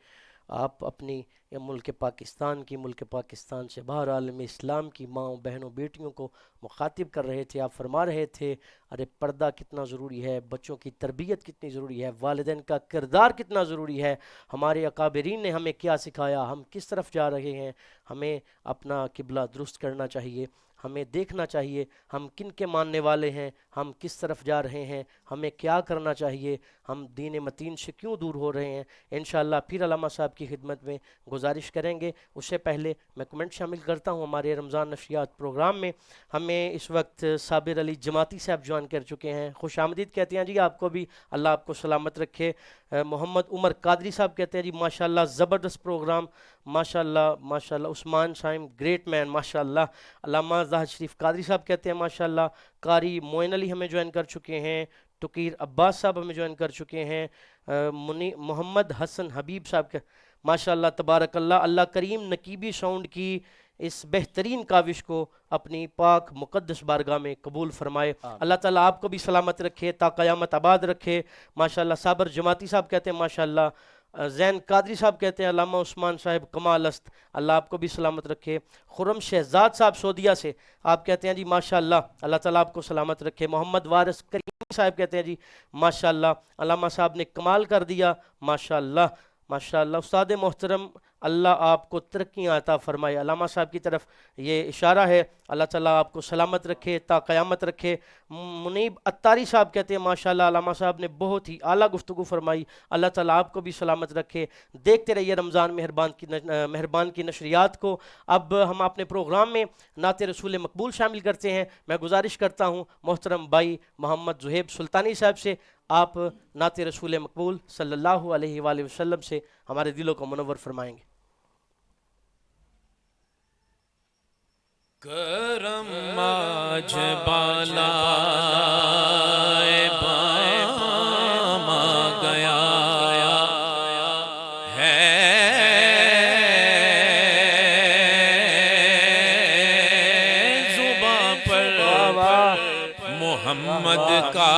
آپ اپنی ملک پاکستان کی, ملک پاکستان سے باہر عالم اسلام کی ماؤں بہنوں بیٹیوں کو مخاطب کر رہے تھے. آپ فرما رہے تھے ارے پردہ کتنا ضروری ہے, بچوں کی تربیت کتنی ضروری ہے, والدین کا کردار کتنا ضروری ہے, ہمارے اکابرین نے ہمیں کیا سکھایا, ہم کس طرف جا رہے ہیں, ہمیں اپنا قبلہ درست کرنا چاہیے, ہمیں دیکھنا چاہیے ہم کن کے ماننے والے ہیں, ہم کس طرف جا رہے ہیں, ہمیں کیا کرنا چاہیے, ہم دین متین سے کیوں دور ہو رہے ہیں. انشاءاللہ پھر علامہ صاحب کی خدمت میں گزارش کریں گے. اس سے پہلے میں کمنٹ شامل کرتا ہوں. ہمارے رمضان نشریات پروگرام میں ہمیں اس وقت صابر علی جماعتی صاحب جوائن کر چکے ہیں, خوش آمدید کہتے ہیں جی آپ کو بھی, اللہ آپ کو سلامت رکھے. محمد عمر قادری صاحب کہتے ہیں جی ماشاءاللہ زبردست پروگرام, ماشاءاللہ ماشاءاللہ. عثمان شائم گریٹ مین ماشاءاللہ. علامہ زاہد شریف قادری صاحب کہتے ہیں ماشاءاللہ. قاری معین علی ہمیں جوائن کر چکے ہیں. ٹکیر عباس صاحب ہمیں جوائن کر چکے ہیں. محمد حسن حبیب صاحب کے ماشاءاللہ تبارک اللہ. اللہ کریم نقیبی ساؤنڈ کی اس بہترین کاوش کو اپنی پاک مقدس بارگاہ میں قبول فرمائے. اللہ تعالیٰ آپ کو بھی سلامت رکھے تا قیامت آباد رکھے ماشاءاللہ. صابر جماعتی صاحب کہتے ہیں ماشاءاللہ. زین قادری صاحب کہتے ہیں علامہ عثمان صاحب کمال است، اللہ آپ کو بھی سلامت رکھے. خرم شہزاد صاحب سعودیہ سے آپ کہتے ہیں جی ماشاءاللہ اللہ تعالیٰ آپ کو سلامت رکھے. محمد وارث کریم صاحب کہتے ہیں جی ماشاءاللہ علامہ صاحب نے کمال کر دیا ماشاءاللہ ماشاءاللہ. استاد محترم اللہ آپ کو ترقیاں عطا فرمائے. علامہ صاحب کی طرف یہ اشارہ ہے. اللہ تعالیٰ آپ کو سلامت رکھے تا قیامت رکھے. منیب اتاری صاحب کہتے ہیں ماشاءاللہ علامہ صاحب نے بہت ہی اعلیٰ گفتگو فرمائی. اللہ تعالیٰ آپ کو بھی سلامت رکھے. دیکھتے رہیے رمضان مہربان کی نشریات کو. اب ہم اپنے پروگرام میں نعت رسول مقبول شامل کرتے ہیں. میں گزارش کرتا ہوں محترم بھائی محمد زہیب سلطانی صاحب سے آپ نعت رسول مقبول صلی اللہ علیہ وآلہ وسلم سے ہمارے دلوں کو منور فرمائیں گے. کرم آج بالا بام آ گیا ہے زباں پر محمد کا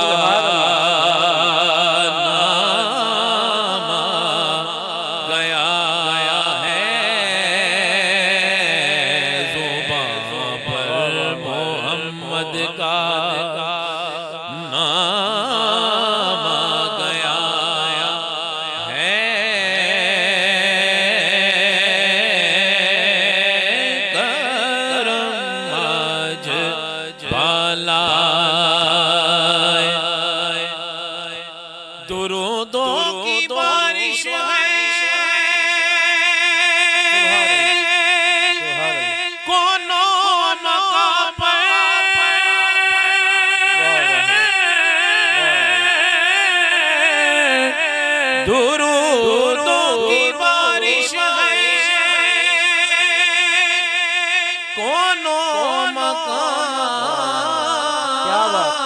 نام آ گیا ہے زباں پر محمد کا نام آ گیا ہے. کرم آج بالا درودوں کی بارش ہے کونوں مقام پر درودوں کی بارش ہے کونوں مقام کیا بات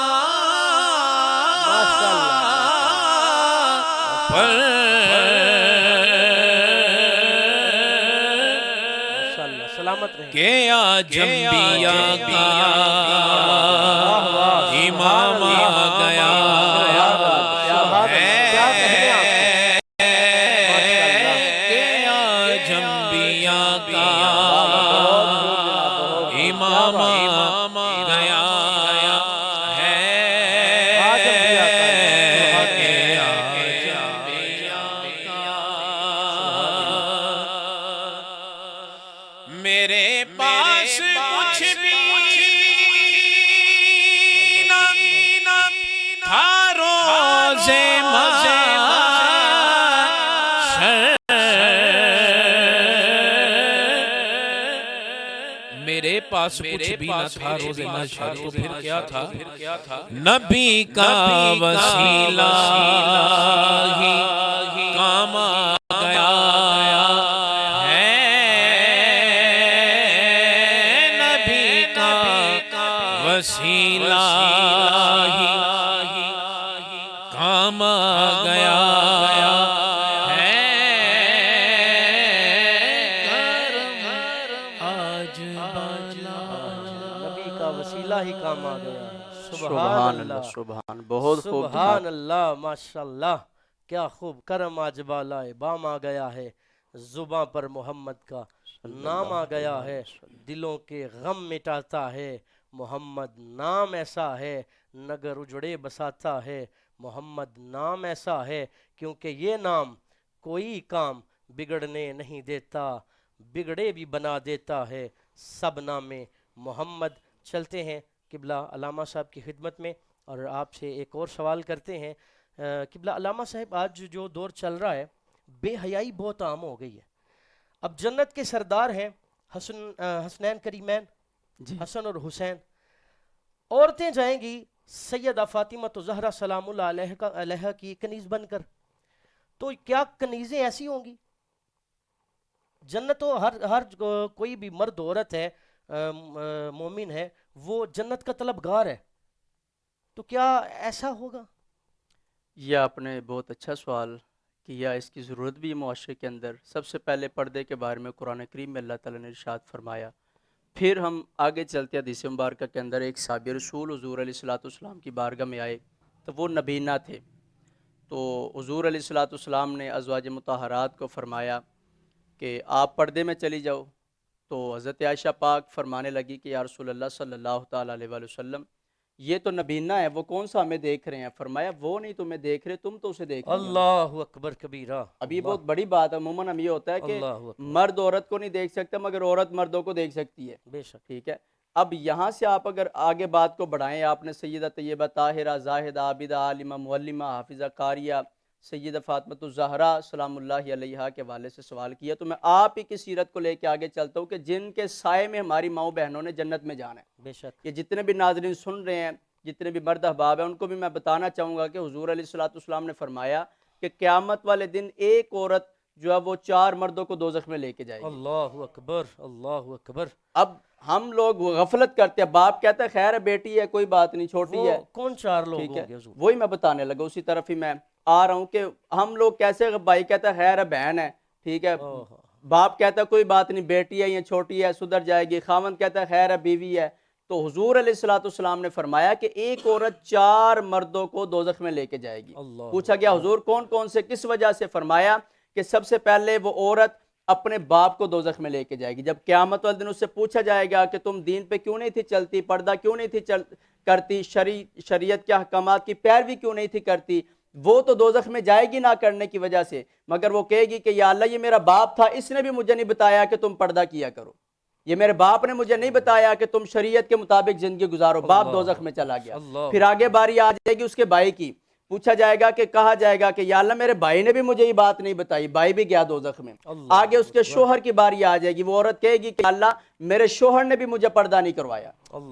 ماشاءاللہ ماشاءاللہ. سلامت رہیں. کہ آج انبیاء کا امام آ گیا ہے کہ آج انبیاء کا امام آ گیا ہے کہ آج انبیاء کا میرے پاس کچھ بھی نہ تھا روز میرے پاس کچھ بھی نہ تھا روز محشر تو پھر کیا تھا نبی کا وسیلہ ہی کام آ گیا وسیلہ ہی کام آ گیا ہے. کرم آج بالا نبی کا وسیلہ ہی کام آ گیا. سبحان اللہ سبحان. بہت خوب سبحان اللہ ماشاءاللہ. کیا خوب. کرم آج بالائے بام آ گیا ہے زباں پر محمد کا نام آ گیا ہے. دلوں کے غم مٹاتا ہے محمد نام ایسا ہے نگر اجڑے بساتا ہے محمد نام ایسا ہے کیونکہ یہ نام کوئی کام بگڑنے نہیں دیتا بگڑے بھی بنا دیتا ہے سب نام محمد. چلتے ہیں قبلہ علامہ صاحب کی خدمت میں اور آپ سے ایک اور سوال کرتے ہیں. قبلہ علامہ صاحب آج جو دور چل رہا ہے بے حیائی بہت عام ہو گئی ہے. اب جنت کے سردار ہیں حسنین کریمین حسن اور حسین. عورتیں جائیں گی سیدہ فاطمہ تو زہرا سلام اللہ علیہ کی کنیز بن کر. تو کیا کنیزیں ایسی ہوں گی جنت تو ہر کوئی بھی مرد عورت ہے مومن ہے وہ جنت کا طلبگار ہے، تو کیا ایسا ہوگا؟ یہ آپ نے بہت اچھا سوال کیا، اس کی ضرورت بھی ہے معاشرے کے اندر۔ سب سے پہلے پردے کے بارے میں قرآن کریم میں اللہ تعالیٰ نے ارشاد فرمایا، پھر ہم آگے چلتے ہیں حدیث مبارکہ کے اندر ایک صحابی رسول حضور علیہ الصلوۃ والسلام کی بارگاہ میں آئے تو وہ نبینا تھے، تو حضور علیہ الصلوۃ والسلام نے ازواج مطہرات کو فرمایا کہ آپ پردے میں چلی جاؤ، تو حضرت عائشہ پاک فرمانے لگی کہ یا رسول اللہ صلی اللہ تعالیٰ علیہ وآلہ وسلم، یہ تو نبینا ہے، وہ کون سا ہمیں دیکھ رہے ہیں؟ فرمایا وہ نہیں تمہیں دیکھ رہے، تم تو اسے دیکھ رہے ہو۔ اللہ اکبر کبیرہ، اب یہ بہت بڑی بات ہے، عموماً ہم یہ ہوتا ہے کہ اللہ اکبر، مرد عورت کو نہیں دیکھ سکتا مگر عورت مردوں کو دیکھ سکتی ہے، بے شک، ٹھیک ہے۔ اب یہاں سے آپ اگر آگے بات کو بڑھائیں، آپ نے سیدہ طیبہ طاہرہ زاہدہ عابدہ عالمہ معلمہ حافظہ قاریہ سیدہ فاطمۃ الزہرا سلام اللہ علیہا کے حوالے سے سوال کیا، تو میں آپ ہی کی سیرت کو لے کے آگے چلتا ہوں کہ جن کے سائے میں ہماری ماؤں بہنوں نے جنت میں جانا ہے۔ بے شک، یہ جتنے بھی ناظرین سن رہے ہیں، جتنے بھی مرد احباب ہیں، ان کو بھی میں بتانا چاہوں گا کہ حضور علیہ الصلوۃ والسلام نے فرمایا کہ قیامت والے دن ایک عورت جو ہے وہ 4 مردوں کو دوزخ میں لے کے جائے گی۔ اللہ اکبر، اللہ اکبر۔ اب ہم لوگ غفلت کرتے ہیں، باپ کہتا ہے خیر ہے بیٹی ہے کوئی بات نہیں چھوٹی وہ ہے، کون 4 لوگ ٹھیک ہوں ہے، گے حضور؟ وہی میں بتانے لگا، اسی طرف ہی میں آ رہا ہوں کہ ہم لوگ کیسے، بھائی کہتا ہے خیر ہے بہن ہے، ٹھیک ہے، باپ کہتا ہے کوئی بات نہیں بیٹی ہے یا چھوٹی ہے سدھر جائے گی، خاوند کہتا ہے خیر ہے بیوی ہے۔ تو حضور علیہ الصلوۃ والسلام نے فرمایا کہ ایک عورت 4 مردوں کو دوزخ میں لے کے جائے گی۔ اللہ پوچھا گیا حضور کون کون سے، کس وجہ سے؟ فرمایا کہ سب سے پہلے وہ عورت اپنے باپ کو دوزخ میں لے کے جائے گی۔ جب قیامت والے دن اس سے پوچھا جائے گا کہ تم دین پہ کیوں نہیں تھی چلتی، پردہ کیوں نہیں تھی کرتی، شریعت کے احکامات کی پیروی کیوں نہیں تھی کرتی، وہ تو دوزخ میں جائے گی نہ کرنے کی وجہ سے، مگر وہ کہے گی کہ یا اللہ یہ میرا باپ تھا، اس نے بھی مجھے نہیں بتایا کہ تم پردہ کیا کرو، یہ میرے باپ نے مجھے نہیں بتایا کہ تم شریعت کے مطابق زندگی گزارو، باپ دوزخ میں چلا گیا۔ پھر آگے باری آ جائے گی اس کے بھائی کی، پوچھا جائے گا کہ کہا جائے گا کہ یا اللہ میرے بھائی نے بھی مجھے یہ بات نہیں بتائی، بھائی بھی گیا دوزخ میں۔ آگے اس کے شوہر کی باری آ جائے گی، وہ عورت کہے گی کہ اللہ میرے شوہر نے بھی مجھے پردہ نہیں کروایا،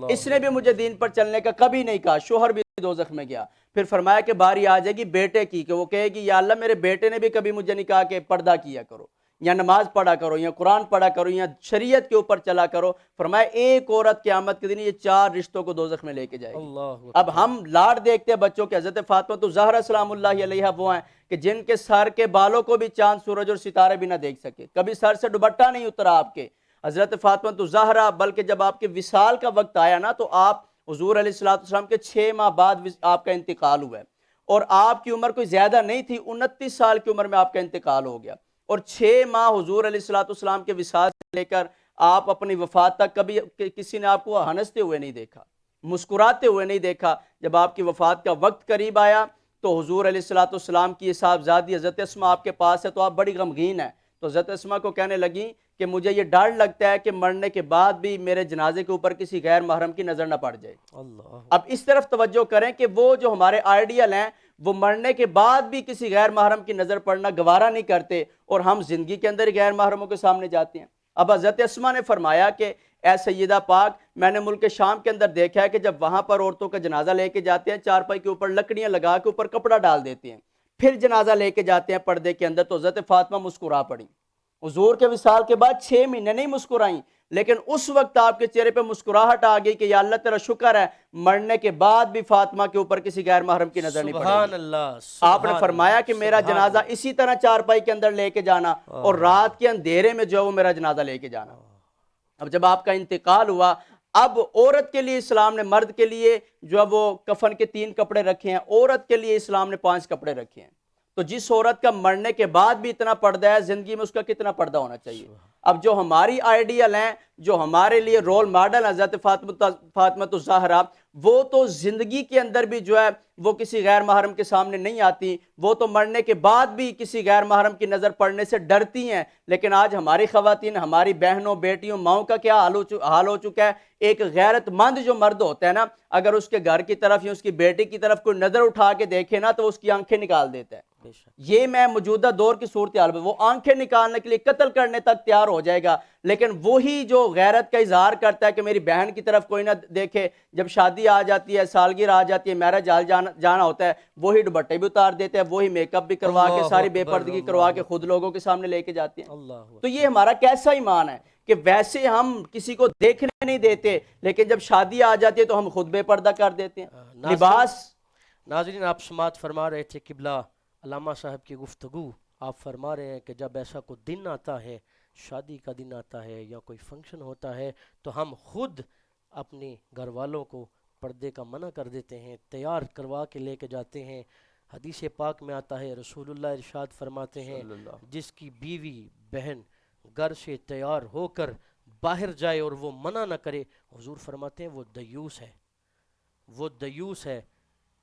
اس نے بھی مجھے دین پر چلنے کا کبھی نہیں کہا، شوہر بھی دوزخ میں گیا۔ پھر فرمایا کہ باری آ جائے گی بیٹے کی، کہ وہ کہے گی یا اللہ میرے بیٹے نے بھی کبھی مجھے نہیں کہا کہ پردہ کیا کرو، یا نماز پڑھا کرو، یا قرآن پڑھا کرو، یا شریعت کے اوپر چلا کرو۔ فرمایا ایک عورت قیامت کے دن یہ 4 رشتوں کو دوزخ میں لے کے جائے گی۔ اب ہم لاڑ دیکھتے ہیں بچوں کے، حضرت فاطمہ الزہرا سلام اللہ علیہا وہ ہیں کہ جن کے سر کے بالوں کو بھی چاند سورج اور ستارے بھی نہ دیکھ سکے، کبھی سر سے دوپٹہ نہیں اترا آپ کے، حضرت فاطمہ الزہرا، بلکہ جب آپ کے وصال کا وقت آیا نا تو آپ حضور علیہ الصلوۃ والسلام کے 6 ماہ بعد آپ کا انتقال ہوا ہے، اور آپ کی عمر کوئی زیادہ نہیں تھی، 29 سال کی عمر میں آپ کا انتقال ہو گیا، اور 6 ماہ حضور علیہ الصلوۃ والسلام کے وصال سے لے کر آپ اپنی وفات تک کبھی کسی نے آپ کو ہنستے ہوئے نہیں دیکھا، مسکراتے ہوئے نہیں دیکھا۔ جب آپ کی وفات کا وقت قریب آیا تو حضور علیہ الصلوۃ والسلام کی صاحبزادی حضرت اسماء آپ کے پاس ہے، تو آپ بڑی غمگین ہیں، تو حضرت اسماء کو کہنے لگیں کہ مجھے یہ ڈر لگتا ہے کہ مرنے کے بعد بھی میرے جنازے کے اوپر کسی غیر محرم کی نظر نہ پڑ جائے۔ اب اس طرف توجہ کریں کہ وہ جو ہمارے آئیڈیل ہیں وہ مرنے کے بعد بھی کسی غیر محرم کی نظر پڑنا گوارا نہیں کرتے، اور ہم زندگی کے اندر غیر محرموں کے سامنے جاتے ہیں۔ اب حضرت اسماء نے فرمایا کہ اے سیدہ پاک، میں نے ملک شام کے اندر دیکھا ہے کہ جب وہاں پر عورتوں کا جنازہ لے کے جاتے ہیں، چارپائی کے اوپر لکڑیاں لگا کے اوپر کپڑا ڈال دیتے ہیں، پھر جنازہ لے کے جاتے ہیں پردے کے اندر، تو حضرت فاطمہ مسکرا پڑی۔ حضور کے وصال کے بعد 6 مہینے نہیں مسکرائیں، لیکن اس وقت آپ کے چہرے پہ مسکراہٹ آ گئی کہ یا اللہ تیرا شکر ہے مرنے کے بعد بھی فاطمہ کے اوپر کسی غیر محرم کی نظر نہیں پڑے سبحان گی۔ اللہ، آپ نے فرمایا کہ میرا جنازہ اسی طرح چارپائی کے اندر لے کے جانا، اور رات کے اندھیرے میں جو ہے وہ میرا جنازہ لے کے جانا۔ اب جب آپ کا انتقال ہوا، اب عورت کے لیے اسلام نے، مرد کے لیے جو ہے وہ کفن کے 3 کپڑے رکھے ہیں، عورت کے لیے اسلام نے 5 کپڑے رکھے ہیں۔ تو جس عورت کا مرنے کے بعد بھی اتنا پردہ ہے، زندگی میں اس کا کتنا پردہ ہونا چاہیے؟ اب جو ہماری آئیڈیل ہیں، جو ہمارے لیے رول ماڈل حضرت فاطمہ الزہرا، وہ تو زندگی کے اندر بھی جو ہے وہ کسی غیر محرم کے سامنے نہیں آتی، وہ تو مرنے کے بعد بھی کسی غیر محرم کی نظر پڑنے سے ڈرتی ہیں۔ لیکن آج ہماری خواتین، ہماری بہنوں، بیٹیوں، ماؤں کا کیا حال ہو چکا ہے؟ ایک غیرت مند جو مرد ہوتا ہے نا، اگر اس کے گھر کی طرف یا اس کی بیٹی کی طرف کوئی نظر اٹھا کے دیکھے نا تو اس کی آنکھیں نکال دیتا ہے۔ بے شک یہ میں موجودہ دور کی صورتحال میں وہ آنکھیں نکالنے کے لیے قتل کرنے تک تیار ہو جائے گا، لیکن وہی جو غیرت کا اظہار کرتا ہے کہ میری بہن کی طرف کوئی نہ دیکھے، جب شادی آ جاتی ہے، سالگرہ آ جاتی ہے، میرج ہال جانا ہوتا ہے، وہی دوپٹے بھی اتار دیتے ہیں، وہی میک اپ بھی کروا کے، اللہ ساری بے اکبر، پردگی کروا کے اللہ خود لوگوں کے سامنے لے کے جاتے ہیں۔ اللہ تو یہ ہمارا کیسا ایمان ہے کہ ویسے ہم کسی کو دیکھنے نہیں دیتے، لیکن جب شادی آ جاتی ہے تو ہم خود بے پردہ کر دیتے ہیں۔ ناظرین لباس ناظرین آپ سماعت فرما رہے تھے قبلہ علامہ صاحب کی گفتگو، آپ فرما رہے ہیں کہ جب ایسا کوئی دن آتا ہے، شادی کا دن آتا ہے یا کوئی فنکشن ہوتا ہے، تو ہم خود اپنے گھر والوں کو پردے کا منع کر دیتے ہیں، تیار کروا کے لے کے جاتے ہیں۔ حدیث پاک میں آتا ہے، رسول اللہ ارشاد فرماتے ہیں، جس کی بیوی بہن گھر سے تیار ہو کر باہر جائے اور وہ منع نہ کرے، حضور فرماتے ہیں وہ دیوس ہے، وہ دیوس ہے۔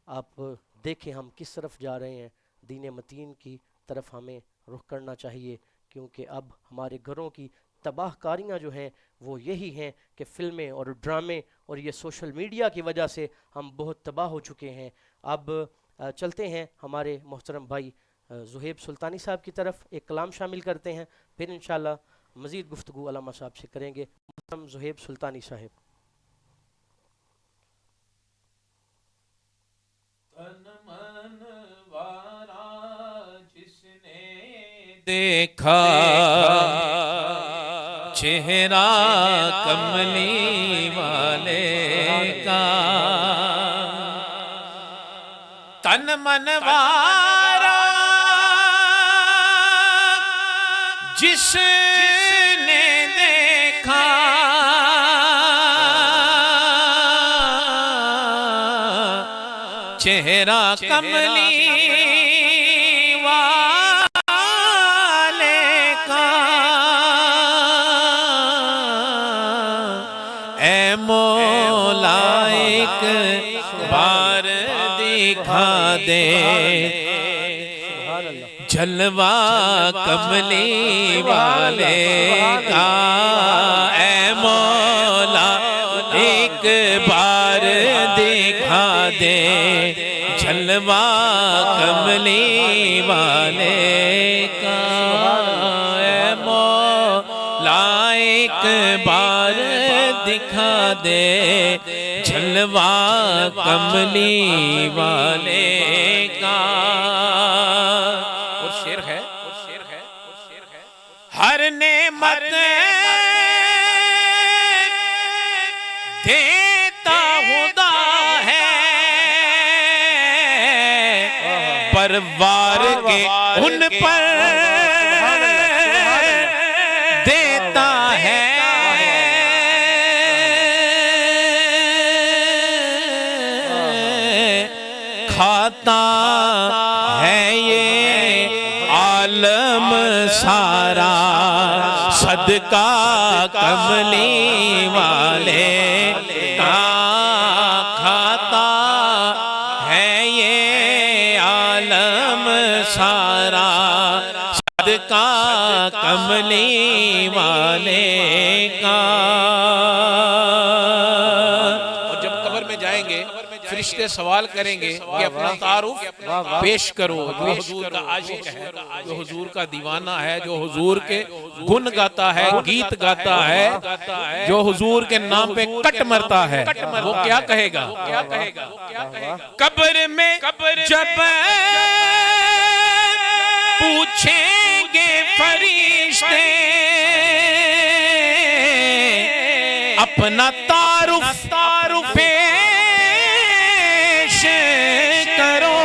آپ دیکھیں ہم کس طرف جا رہے ہیں، دین متین کی طرف ہمیں رخ کرنا چاہیے، کیونکہ اب ہمارے گھروں کی تباہ کاریاں جو ہیں وہ یہی ہیں کہ فلمیں اور ڈرامے اور یہ سوشل میڈیا کی وجہ سے ہم بہت تباہ ہو چکے ہیں۔ اب چلتے ہیں ہمارے محترم بھائی زہیب سلطانی صاحب کی طرف، ایک کلام شامل کرتے ہیں، پھر انشاءاللہ مزید گفتگو علامہ صاحب سے کریں گے۔ محترم زہیب سلطانی صاحب۔ تن من وارا جس نے دیکھا، چہرہ کملی والے کا، تن من وارا جس نے دیکھا، چہرہ کملی والے کا، اے مولا ایک بار دکھا دے جلوہ کملی والے کا، اے مولا ایک بار دکھا دے جلوہ کملی والے کا، اے مولا ایک بار دکھا دے جلوہ کملی والے کا۔ اور شعر ہے، ہر نعمت دیتا خدا ہے، پروار کے ان پر دیتا ہے، کھاتا ہے یہ عالم سارا صدقہ کملی والے کا، کھاتا ہے یہ عالم سارا صدقہ کملی والے کا۔ اور جب قبر میں جائیں گے فرشتے سوال کریں گے کہ اپنا تعارف پیش کرو، جو حضور کا عاشق ہے، جو حضور کا دیوانہ ہے، جو حضور کے گن گاتا ہے، گیت گاتا ہے، جو حضور کے نام پہ کٹ مرتا ہے، وہ کیا کہے گا؟ قبر میں جب پوچھیں گے فرشتے اپنا تعارف پیش کرو،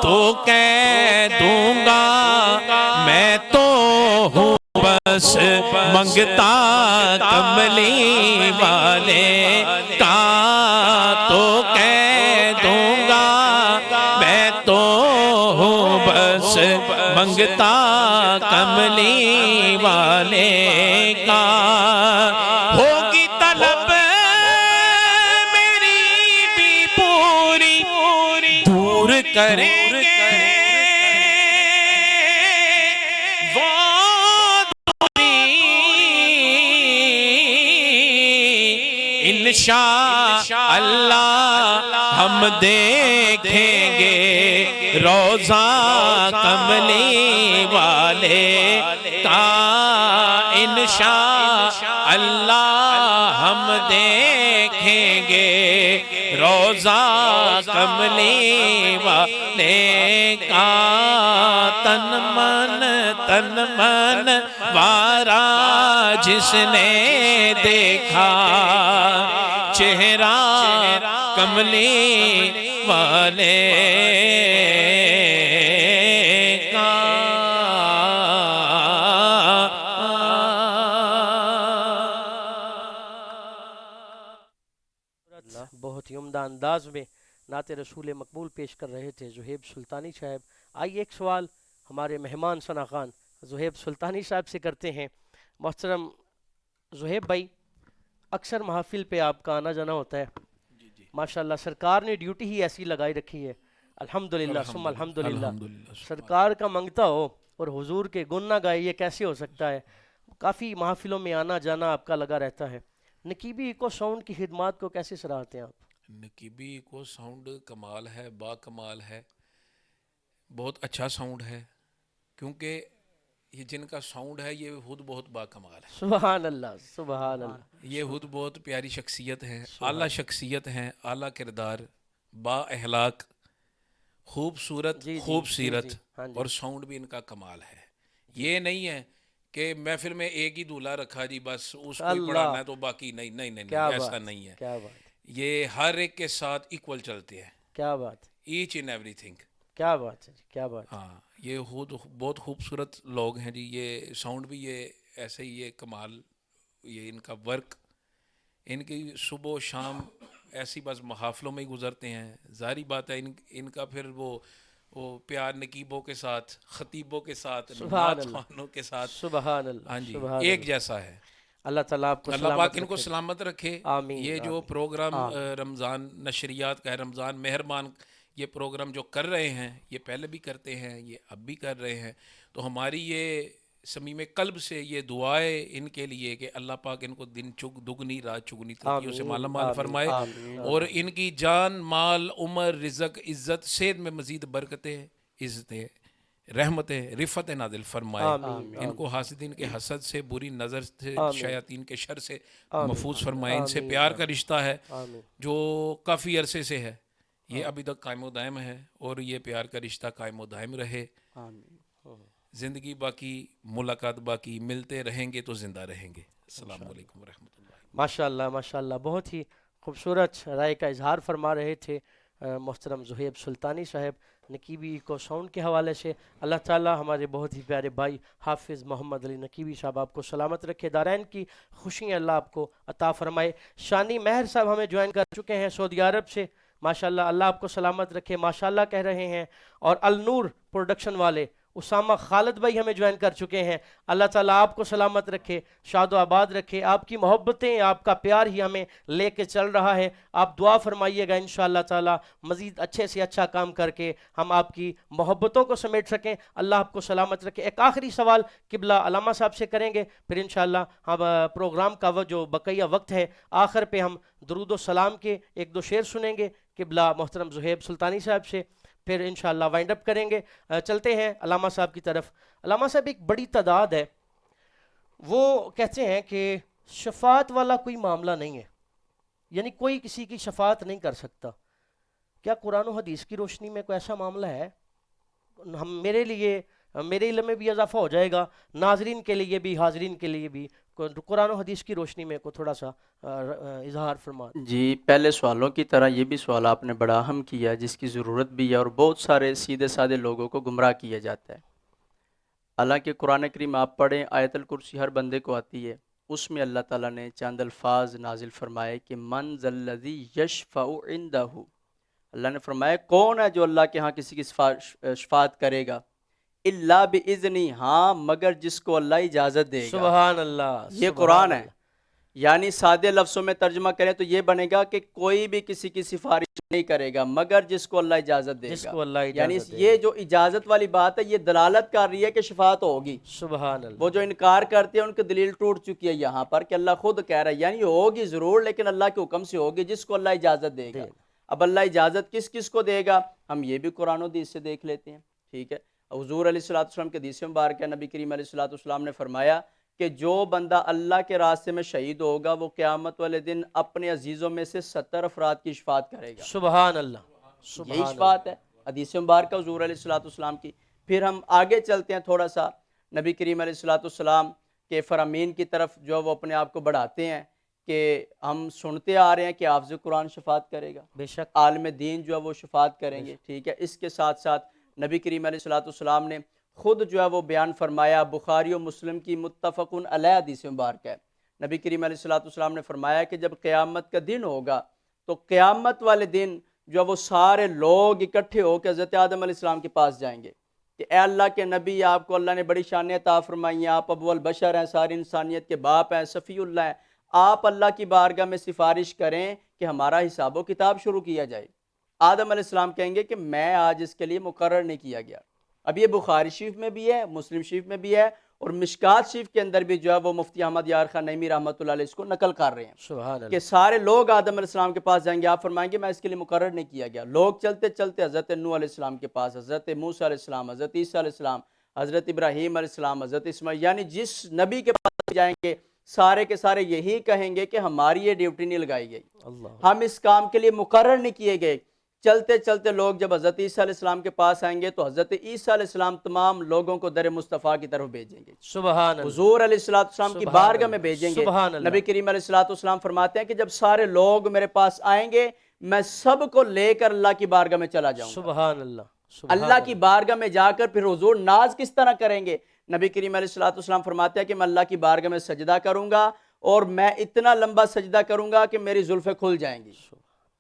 تو کہہ دوں گا میں تو ہوں بس منگتا کملی والے کا، تو کہہ دوں گا میں تو ہوں بس منگتا کملی والے کا، ہوگی طلب میری بھی پوری دور کریں گے وہ دوری، انشاءاللہ ہم ہم دیکھیں گے روضہ کملی والے کا انشاءاللہ ہم دیکھیں گے روضہ کملی والے کا تن من وارا جس نے دیکھا چہرہ کملی والے کا بہت ہی عمدہ انداز میں نعت رسول مقبول پیش کر رہے تھے زہیب سلطانی صاحب. آئیے ایک سوال ہمارے مہمان ثنا خان زہیب سلطانی صاحب سے کرتے ہیں. محترم زہیب بھائی، اکثر محافل پہ آپ کا آنا جانا ہوتا ہے. ماشاءاللہ سرکار نے ڈیوٹی ہی ایسی لگائی رکھی ہے، الحمدللہ ثم الحمدللہ. سرکار کا منگتا ہو اور حضور کے گن نہ گائے، یہ کیسے ہو سکتا ہے؟ کافی محافلوں میں آنا جانا آپ کا لگا رہتا ہے. نقیبی ایکو ساؤنڈ کی خدمات کو کیسے سراہتے ہیں آپ؟ نقیبی ایکو ساؤنڈ کمال ہے، با کمال ہے، بہت اچھا ساؤنڈ ہے، کیونکہ یہ جن کا ساؤنڈ ہے یہ خود بہت با کمال ہے. سبحان اللہ سبحان اللہ. یہ خود بہت پیاری شخصیت ہے، اعلیٰ شخصیت ہیں، اعلیٰ کردار، با اخلاق، خوبصورت خوب سیرت، اور ساؤنڈ بھی ان کا کمال ہے. یہ نہیں ہے کہ محفل میں ایک ہی دولہا رکھا جی بس اس کو ہی پڑھانا ہے تو باقی نہیں نہیں نہیں، ایسا نہیں ہے. کیا بات، یہ ہر ایک کے ساتھ ایکول چلتے ہیں، کیا بات، ایچ ان ایوری تھنگ. کیا بات ہے، کیا بات. ہاں یہ خود بہت خوبصورت لوگ ہیں جی. یہ ساؤنڈ بھی یہ ایسے ہی یہ کمال، یہ ان کا ورک، ان کی صبح و شام ایسی بس محافلوں میں ہی گزرتے ہیں. ظاہری بات ہے ان کا پھر وہ پیار نقیبوں کے ساتھ، خطیبوں کے ساتھ، نعت خوانوں کے ساتھ، سبحان اللہ. ہاں جی ایک جیسا ہے. اللہ تعالیٰ آپ کو اللہ پاک ان کو سلامت رکھے. آمین. یہ جو پروگرام رمضان نشریات کا ہے، رمضان مہربان، یہ پروگرام جو کر رہے ہیں، یہ پہلے بھی کرتے ہیں، یہ اب بھی کر رہے ہیں، تو ہماری یہ صمیم قلب سے یہ دعائے ان کے لیے کہ اللہ پاک ان کو دن دگنی رات چگنی ترقیوں سے مالا مال فرمائے، اور ان کی جان مال عمر رزق عزت صحت میں مزید برکتیں عزتیں رحمتیں رفت نازل فرمائے. ان کو حاسدین کے حسد سے، بری نظر سے، شیاطین کے شر سے محفوظ فرمائے. ان سے پیار کا رشتہ ہے جو کافی عرصے سے ہے، یہ ابھی تک قائم و دائم ہے، اور یہ پیار کا رشتہ قائم و دائم رہے. زندگی باقی، ملاقات باقی، ملتے رہیں گے تو زندہ رہیں گے. السلام علیکم ورحمۃ اللہ. ماشاءاللہ ماشاءاللہ. بہت ہی خوبصورت رائے کا اظہار فرما رہے تھے محترم زہیب سلطانی صاحب نقیبی کو ساؤنڈ کے حوالے سے. اللہ تعالیٰ ہمارے بہت ہی پیارے بھائی حافظ محمد علی نقیبی صاحب آپ کو سلامت رکھے، دارین کی خوشیاں اللہ آپ کو عطا فرمائے. شانی مہر صاحب ہمیں جوائن کر چکے ہیں سعودی عرب سے، ماشاءاللہ اللہ آپ کو سلامت رکھے، ماشاءاللہ کہہ رہے ہیں. اور النور پروڈکشن والے اسامہ خالد بھائی ہمیں جوائن کر چکے ہیں. اللہ تعالیٰ آپ کو سلامت رکھے، شاد و آباد رکھے. آپ کی محبتیں، آپ کا پیار ہی ہمیں لے کے چل رہا ہے. آپ دعا فرمائیے گا انشاءاللہ تعالیٰ مزید اچھے سے اچھا کام کر کے ہم آپ کی محبتوں کو سمیٹ سکیں. اللہ آپ کو سلامت رکھے. ایک آخری سوال قبلہ علامہ صاحب سے کریں گے، پھر انشاءاللہ ہم پروگرام کا وہ جو بقیہ وقت ہے آخر پہ ہم درود و سلام کے ایک دو شعر سنیں گے قبلہ محترم زہیب سلطانی صاحب سے، پھر انشاءاللہ وائنڈ اپ کریں گے. چلتے ہیں علامہ صاحب کی طرف. علامہ صاحب ایک بڑی تعداد ہے وہ کہتے ہیں کہ شفاعت والا کوئی معاملہ نہیں ہے، یعنی کوئی کسی کی شفاعت نہیں کر سکتا. کیا قرآن و حدیث کی روشنی میں کوئی ایسا معاملہ ہے؟ میرے لیے، میرے علم میں بھی اضافہ ہو جائے گا، ناظرین کے لیے بھی، حاضرین کے لیے بھی قرآن و حدیث کی روشنی میں کو تھوڑا سا اظہار فرما. جی پہلے سوالوں کی طرح یہ بھی سوال آپ نے بڑا اہم کیا، جس کی ضرورت بھی ہے، اور بہت سارے سیدھے سادے لوگوں کو گمراہ کیا جاتا ہے. حالانکہ قرآن کریم آپ پڑھیں، آیت الکرسی ہر بندے کو آتی ہے، اس میں اللہ تعالیٰ نے چند الفاظ نازل فرمائے کہ من ذا الذی یشفع عندہ. اللہ نے فرمایا کون ہے جو اللہ کے ہاں کسی کی شفاعت کرے گا؟ الا باذنی، ہاں مگر جس کو اللہ اجازت دے گا. سبحان اللہ. یہ قرآن ہے. یعنی سادے لفظوں میں ترجمہ کریں تو یہ بنے گا کہ کوئی بھی کسی کی سفارش نہیں کرے گا مگر جس کو اللہ اجازت دے گا. یعنی یہ جو اجازت والی بات ہے یہ دلالت کر رہی ہے کہ شفاعت ہوگی. سبحان اللہ. وہ جو انکار کرتے ہیں ان کی دلیل ٹوٹ چکی ہے یہاں پر کہ اللہ خود کہہ رہا ہے، یعنی ہوگی ضرور لیکن اللہ کے حکم سے ہوگی، جس کو اللہ اجازت دے گا. اب اللہ اجازت کس کس کو دے گا، ہم یہ بھی قرآن و حدیث سے دیکھ لیتے ہیں، ٹھیک ہے۔ حضور علیہ الصلوۃ والسلام کے حدیث مبارک ہے، نبی کریم علیہ الصلوۃ والسلام نے فرمایا کہ جو بندہ اللہ کے راستے میں شہید ہوگا وہ قیامت والے دن اپنے عزیزوں میں سے 70 افراد کی شفاعت کرے گا۔ سبحان اللہ، یہی سبحان اللہ۔ شفاعت ہے حدیث مبارکہ حضور علیہ الصلوۃ والسلام کی۔ پھر ہم آگے چلتے ہیں تھوڑا سا، نبی کریم علیہ الصلوۃ والسلام کے فرامین کی طرف جو وہ اپنے آپ کو بڑھاتے ہیں کہ ہم سنتے آ رہے ہیں کہ حافظ قرآن شفاعت کرے گا، بے شک، عالم دین جو ہے وہ شفاعت کریں گے، ٹھیک ہے۔ اس کے ساتھ ساتھ نبی کریم علیہ الصلوۃ والسلام نے خود جو ہے وہ بیان فرمایا، بخاری و مسلم کی متفق علیہ حدیث مبارک ہے، نبی کریم علیہ الصلوۃ والسلام نے فرمایا کہ جب قیامت کا دن ہوگا تو قیامت والے دن جو ہے وہ سارے لوگ اکٹھے ہو کے حضرت آدم علیہ السلام کے پاس جائیں گے کہ اے اللہ کے نبی، آپ کو اللہ نے بڑی شان عطا فرمائی ہیں، آپ ابو البشر ہیں، ساری انسانیت کے باپ ہیں، صفی اللہ ہیں، آپ اللہ کی بارگاہ میں سفارش کریں کہ ہمارا حساب و کتاب شروع کیا جائے۔ آدم علیہ السلام کہیں گے کہ میں آج اس کے لیے مقرر نہیں کیا گیا۔ اب یہ بخاری شریف میں بھی ہے، مسلم شریف میں بھی ہے، اور مشکات شریف کے اندر بھی جو ہے وہ مفتی احمد یار خان نعیمی رحمۃ اللہ علیہ اس کو نقل کر رہے ہیں سبحان کہ اللہ، سارے لوگ آدم علیہ السلام کے پاس جائیں گے، آپ فرمائیں گے میں اس کے لیے مقرر نہیں کیا گیا۔ لوگ چلتے چلتے حضرت نوح علیہ السلام کے پاس، حضرت موسیٰ علیہ السلام، حضرت عیسیٰ علیہ السلام، حضرت ابراہیم علیہ السلام، حضرت اسماعیل، یعنی جس نبی کے پاس جائیں گے سارے کے سارے یہی کہیں گے کہ ہماری یہ ڈیوٹی نہیں لگائی گئی، اللہ، ہم اس کام کے لیے مقرر نہیں کیے گئے۔ چلتے چلتے لوگ جب حضرت عیسیٰ علیہ السلام کے پاس آئیں گے تو حضرت عیسیٰ علیہ السلام تمام لوگوں کو در مصطفیٰ کی طرف بھیجیں گے، سبحان اللہ، حضور علیہ السلام کی سبحان بارگاہ اللہ، میں بھیجیں گے۔ سبحان اللہ، نبی کریم علیہ السلام فرماتے ہیں کہ جب سارے لوگ میرے پاس آئیں گے میں سب کو لے کر اللہ کی بارگاہ میں چلا جاؤں گا۔ سبحان اللہ، سبحان اللہ کی بارگاہ میں جا کر پھر حضور ناز کس طرح کریں گے؟ نبی کریم علیہ السلام فرماتے ہیں کہ میں اللہ کی بارگاہ میں سجدہ کروں گا اور میں اتنا لمبا سجدہ کروں گا کہ میری زلفیں کھل جائیں گی۔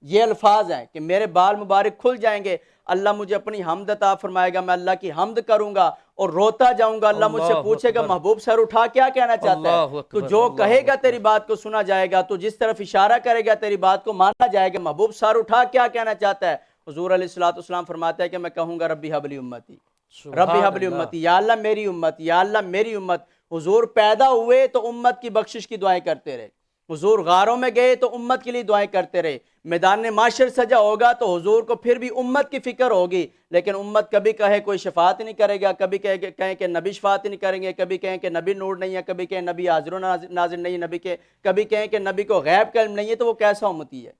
یہ الفاظ ہیں کہ میرے بال مبارک کھل جائیں گے، اللہ مجھے اپنی حمد عطا فرمائے گا، میں اللہ کی حمد کروں گا اور روتا جاؤں گا، اللہ مجھ سے اللہ پوچھے گا اکبر، محبوب سر اٹھا کیا کہنا چاہتا اللہ ہے؟ تو اکبر، جو اللہ کہے گا اکبر، تیری بات کو سنا جائے گا، تو جس طرف اشارہ کرے گا تیری بات کو مانا جائے گا۔ محبوب سر اٹھا کیا کہنا چاہتا ہے؟ حضور علیہ السلام فرماتے ہیں کہ میں کہوں گا ربی حبلی امتی، ربی سبحان حبلی اللہ، امتی، یا اللہ میری امت، یا اللہ میری امت۔ حضور پیدا ہوئے تو امت کی بخشش کی دعائیں کرتے رہے، حضور غاروں میں گئے تو امت کے لیے دعائیں کرتے رہے، میدان معاشر سجا ہوگا تو حضور کو پھر بھی امت کی فکر ہوگی، لیکن امت کبھی کہے کوئی شفاعت نہیں کرے گا، کبھی کہیں کہ نبی شفاعت نہیں کریں گے، کبھی کہیں کہ نبی نور نہیں ہے، کبھی کہیں نبی حاضر و ناظر نہیں ہے، کبھی کہیں کہ نبی کو غیب کا علم نہیں ہے، تو وہ کیسا امتی ہے؟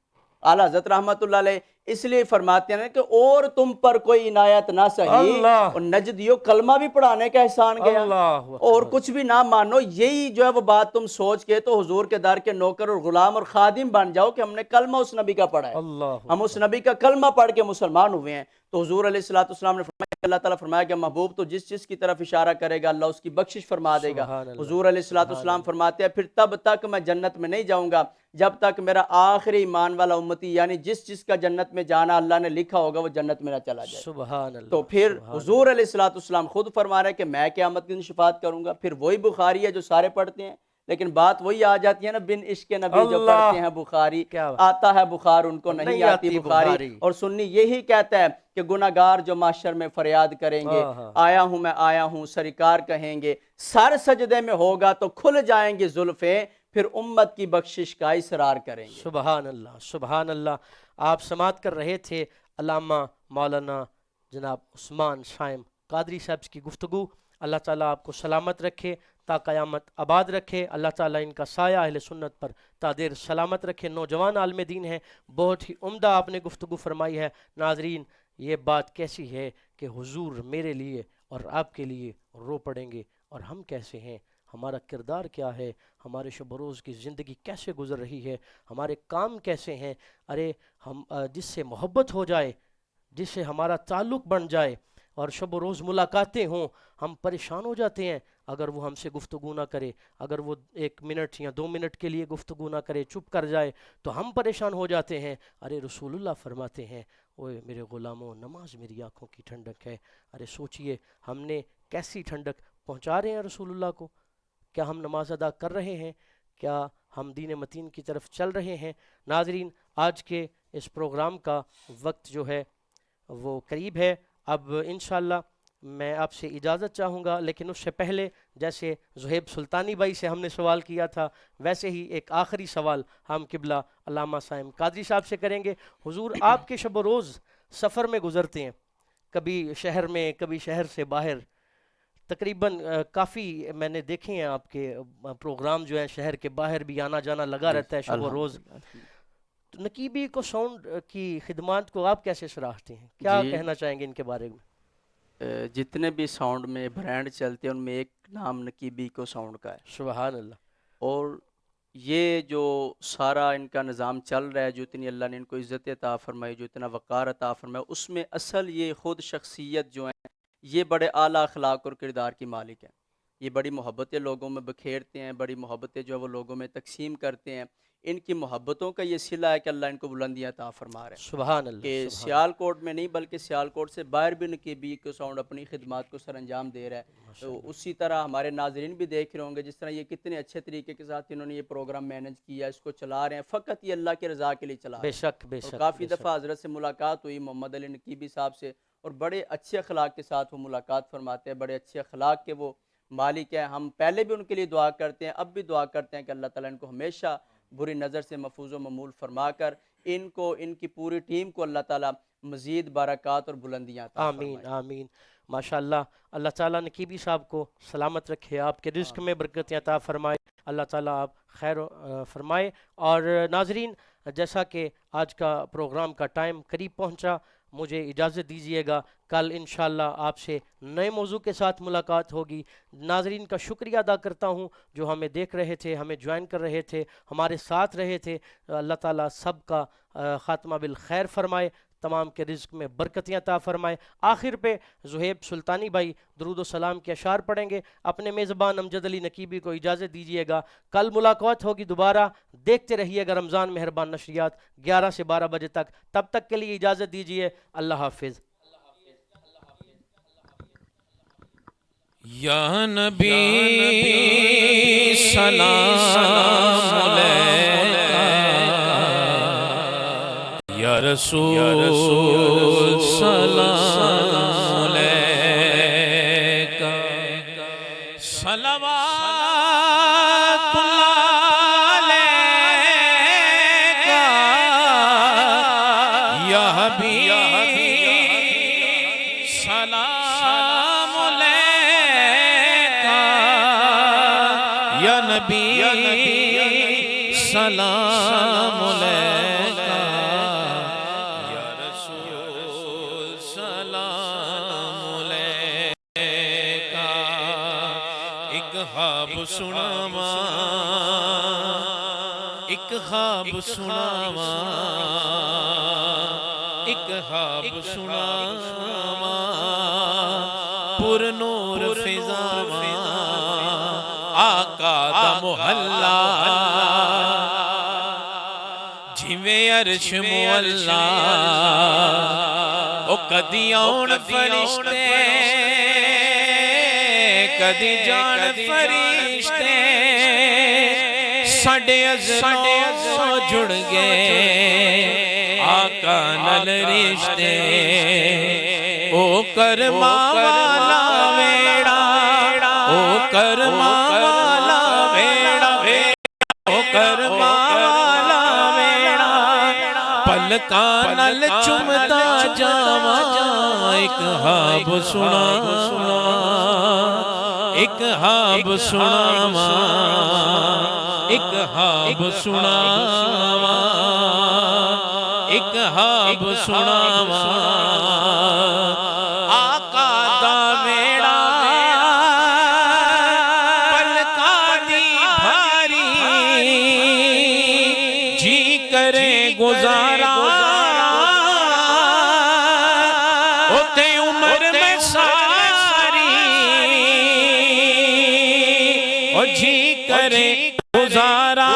اعلیٰ حضرت رحمت اللہ علیہ اس لیے فرماتے ہیں کہ اور تم پر کوئی عنایت نہ سہی، اللہ، اور نجدیو کلمہ بھی پڑھانے کا احسان گیا، اللہ اور کچھ بھی نہ مانو، یہی جو ہے وہ بات تم سوچ کے تو حضور کے در کے نوکر اور غلام اور خادم بن جاؤ کہ ہم نے کلمہ اس نبی کا پڑھا ہے، اللہ، ہم اس نبی کا کلمہ پڑھ کے مسلمان ہوئے ہیں۔ تو حضور علیہ السلام نے فرمایا کہ اللہ تعالیٰ فرمایا کہ محبوب تو جس چیز کی طرف اشارہ کرے گا اللہ اس کی بخشش فرما دے گا۔ سبحان اللہ، حضور علیہ السلام فرماتے ہیں پھر تب تک میں جنت میں نہیں جاؤں گا جب تک میرا آخری ایمان والا امتی، یعنی جس چیز کا جنت میں جانا اللہ نے لکھا ہوگا وہ جنت میں نہ چلا جائے۔ سبحان اللہ، تو پھر سبحان حضور علیہ السلام خود فرما رہے ہیں کہ میں قیامت کے دن شفاعت کروں گا۔ پھر وہی بخاری ہے جو سارے پڑھتے ہیں، لیکن بات وہی آ جاتی ہے نا، بن عشق نبی جو اللہ، پڑھتے ہیں بخاری، کیا بات، آتا ہے بخار ان کو نہیں نہیں آتی آتی بخاری، بخاری، اور سنی یہی کہتا ہے کہ گناہگار جو محشر میں فریاد کریں گے آیا ہوں میں آیا ہوں، سرکار کہیں گے سر سجدے میں ہوگا تو کھل جائیں گے زلفیں، پھر امت کی بخشش کا اصرار کریں گے۔ سبحان اللہ، سبحان اللہ۔ آپ سماعت کر رہے تھے علامہ مولانا جناب عثمان شائم قادری صاحب کی گفتگو۔ اللہ تعالیٰ آپ کو سلامت رکھے، تا قیامت آباد رکھے، اللہ تعالیٰ ان کا سایہ اہل سنت پر تا دیر سلامت رکھے۔ نوجوان عالم دین ہیں، بہت ہی عمدہ آپ نے گفتگو فرمائی ہے۔ ناظرین، یہ بات کیسی ہے کہ حضور میرے لیے اور آپ کے لیے رو پڑیں گے، اور ہم کیسے ہیں، ہمارا کردار کیا ہے، ہمارے شب و روز کی زندگی کیسے گزر رہی ہے، ہمارے کام کیسے ہیں۔ ارے ہم جس سے محبت ہو جائے، جس سے ہمارا تعلق بن جائے اور شب و روز ملاقاتیں ہوں، ہم پریشان ہو جاتے ہیں اگر وہ ہم سے گفتگو نہ کرے، اگر وہ 1 منٹ یا 2 منٹ کے لیے گفتگو نہ کرے، چپ کر جائے تو ہم پریشان ہو جاتے ہیں۔ ارے رسول اللہ فرماتے ہیں اوے میرے غلاموں، نماز میری آنکھوں کی ٹھنڈک ہے۔ ارے سوچئے ہم نے کیسی ٹھنڈک پہنچا رہے ہیں رسول اللہ کو؟ کیا ہم نماز ادا کر رہے ہیں؟ کیا ہم دین متین کی طرف چل رہے ہیں؟ ناظرین، آج کے اس پروگرام کا وقت جو ہے وہ قریب ہے۔ اب انشاءاللہ میں آپ سے اجازت چاہوں گا، لیکن اس سے پہلے جیسے زہیب سلطانی بھائی سے ہم نے سوال کیا تھا، ویسے ہی ایک آخری سوال ہم قبلہ علامہ سائم قادری صاحب سے کریں گے۔ حضور، آپ کے شب و روز سفر میں گزرتے ہیں، کبھی شہر میں، کبھی شہر سے باہر، تقریباً کافی میں نے دیکھے ہیں آپ کے پروگرام جو ہیں، شہر کے باہر بھی آنا جانا لگا رہتا ہے شب و روز۔ الحمدللہ۔ تو نقیبی کو ساؤنڈ کی خدمات کو آپ کیسے سراہتے ہیں؟ کیا جی، کہنا چاہیں گے ان کے بارے میں؟ جتنے بھی ساؤنڈ میں برانڈ چلتے ہیں ان میں ایک نام نقیبی کو ساؤنڈ کا ہے، سبحان اللہ۔ اور یہ جو سارا ان کا نظام چل رہا ہے، جو اتنی اللہ نے ان کو عزت عطا فرمائی، جو اتنا وقار عطا فرمایا، اس میں اصل یہ خود شخصیت جو ہیں یہ بڑے اعلیٰ اخلاق اور کردار کی مالک ہیں۔ یہ بڑی محبتیں لوگوں میں بکھیرتے ہیں، بڑی محبتیں جو ہے وہ لوگوں میں تقسیم کرتے ہیں۔ ان کی محبتوں کا یہ صلہ ہے کہ اللہ ان کو بلندیاں عطا فرما رہے ہیں، سبحان اللہ، کہ سبحان سیال کوٹ میں نہیں بلکہ سیال کوٹ سے باہر بھی نقیبی کو ساؤنڈ اپنی خدمات کو سر انجام دے رہا ہے۔ تو اسی طرح ہمارے ناظرین بھی دیکھ رہے ہوں گے جس طرح یہ کتنے اچھے طریقے کے ساتھ انہوں نے یہ پروگرام مینج کیا، اس کو چلا رہے ہیں، فقط یہ اللہ کی رضا کے لیے چلا رہے بے ہیں۔ شک، بے اور شک، کافی بے شک۔ دفعہ حضرت سے ملاقات ہوئی محمد علی نقیبی صاحب سے، اور بڑے اچھے اخلاق کے ساتھ وہ ملاقات فرماتے ہیں، بڑے اچھے اخلاق کے وہ مالک ہیں۔ ہم پہلے بھی ان کے لیے دعا کرتے ہیں، اب بھی دعا کرتے ہیں کہ اللہ تعالیٰ ان کو ہمیشہ بری نظر سے محفوظ و معمول فرما کر ان کو، ان کی پوری ٹیم کو اللہ تعالیٰ مزید برکات اور بلندیاں عطا آمین، فرمائے۔ آمین، ماشاءاللہ۔ اللہ تعالیٰ نقیبی صاحب کو سلامت رکھے، آپ کے رزق میں برکت عطا فرمائے، اللہ تعالیٰ آپ خیر فرمائے۔ اور ناظرین، جیسا کہ آج کا پروگرام کا ٹائم قریب پہنچا، مجھے اجازت دیجیے گا، کل انشاءاللہ آپ سے نئے موضوع کے ساتھ ملاقات ہوگی۔ ناظرین کا شکریہ ادا کرتا ہوں جو ہمیں دیکھ رہے تھے، ہمیں جوائن کر رہے تھے، ہمارے ساتھ رہے تھے۔ اللہ تعالیٰ سب کا خاتمہ بالخیر فرمائے، تمام کے رزق میں برکتیں عطا فرمائے۔ آخر پہ زہیب سلطانی بھائی درود و سلام کے اشعار پڑھیں گے۔ اپنے میزبان امجد علی نقیبی کو اجازت دیجیے گا، کل ملاقات ہوگی دوبارہ۔ دیکھتے رہیے گا رمضان مہربان نشریات 11 سے 12 بجے تک، تب تک کے لیے اجازت دیجیے، اللہ حافظ۔ یا نبی سلام علیکہ، یا رسول سلام علیکہ، صلوات اللہ علیکہ، یا حبیب سلام علیکہ، یا نبی سلام علیکہ، یا رسول سلام علیکہ۔ ایک خواب سناواں، ایک خواب سناواں، ایک خواب سناواں، پر نور فضاواں، آقا دا محلہ جویں عرش معلا، او کدی آن فرشتے، کدی جان فرشتے، ساڈے ازلوں جڑ گئے آقا نال رشتے، او کرما والا ویڑا، او کرما والا ویڑا، او کرما والا ویڑا، پلکاں نال چمتا جاواں، ایک خواب سناواں، ایک خواب سناواں، ایک خواب سناواں، ایک خواب سناواں، آقا دا ویڑا پلکاں دی بھاری، جی کرے گزارا ہوتے عمر میں ساری، اور جی کرے گزارا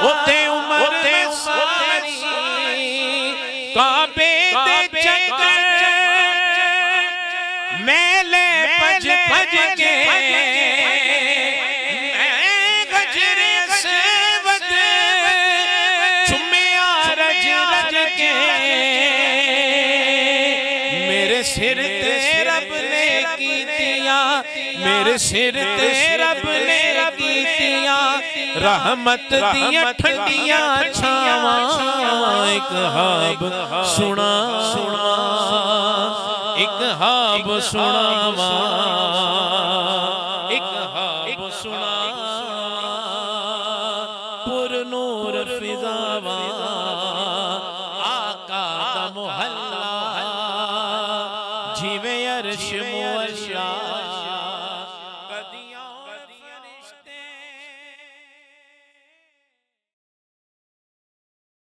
ہوتے عمر میں ساری، کعبے دے چکر میلے پج پج کے، میں گجر اسود چومیا رج رج کے، میرے سر تے رب نے کیتیاں میرے سر تے رب نے کیتیاں رحمت دیاں ٹھنڈیاں چھاواں ایک ہاب سنا ایک ہاب سناواں ایک ہاب سناواں پر نور فضاواں آقا دا محلہ جیویں عرش مولا